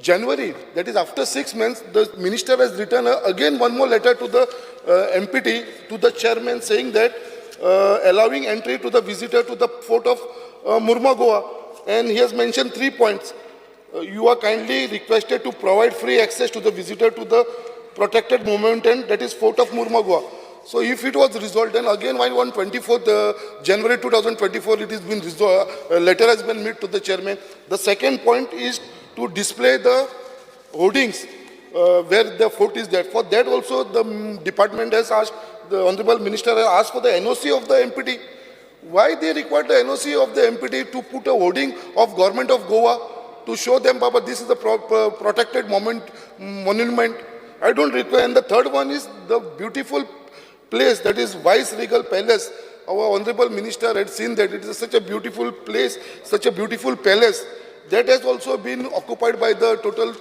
January, that is after 6 months, the minister has written again one more letter to the MPT, to the chairman, saying that allowing entry to the visitor to the fort of Mormugao. And he has mentioned 3 points. You are kindly requested to provide free access to the visitor to the protected monument, that is fort of Mormugao. So if it was resolved, then again while on 24th January 2024, it has been resolved, a letter has been made to the chairman. The second point is to display the hoardings where the fort is there. For that also the department has asked, the Honorable Minister has asked for the NOC of the MPT. Why they require the NOC of the MPT to put a hoarding of Government of Goa to show them, Baba, this is the protected monument. I don't require. And the third one is the beautiful place, that is Vice Regal Palace. Our Honorable Minister had seen that it is such a beautiful place, such a beautiful palace. That has also been occupied by the total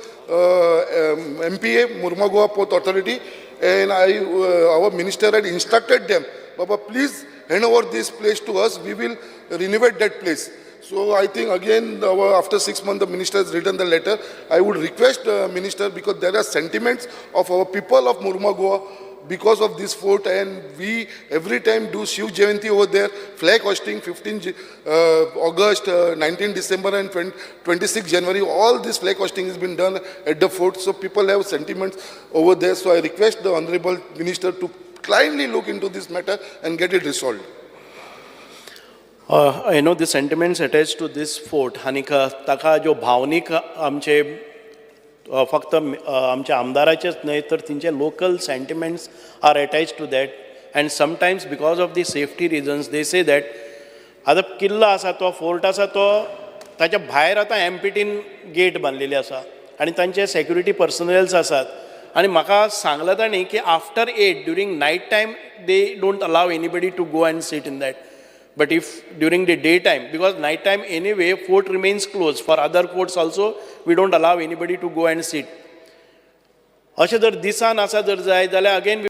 MPA, Mormugao Port Authority. And our minister had instructed them, Baba, please hand over this place to us, we will renovate that place. So I think again, after 6 months, the minister has written the letter. I would request the minister, because there are sentiments of our people of Mormugao because of this fort, and we every time do Shiv Jayanti over there, flag hosting 15 August, 19 December and 26 January, all this flag hosting has been done at the fort. So people have sentiments over there. So I request the Honorable Minister to kindly look into this matter and get it resolved. I know the sentiments attached to this fort. Hanika taka jo bhavnik amche फक्त आमच्या आमदाराचेच न्हय तर तिंचे local sentiments are attach to that and sometimes because of the safety reasons they say that आतां किल्लो आसा तो फोर्ट आसा तो ताच्या भायर आतां MPTन गेट बांदलेली आसा आनी तांचे सेक्युरिटी पर्सनल्स आसात आनी म्हाका सांगलां तांणी की after 8 during night time they don't allow anybody to go and sit in that. But if during the daytime, because night time anyway, fort remains closed. For other forts also, we don't allow anybody to go and sit. अशें जर दिसान आसा जर जाय जाल्यार again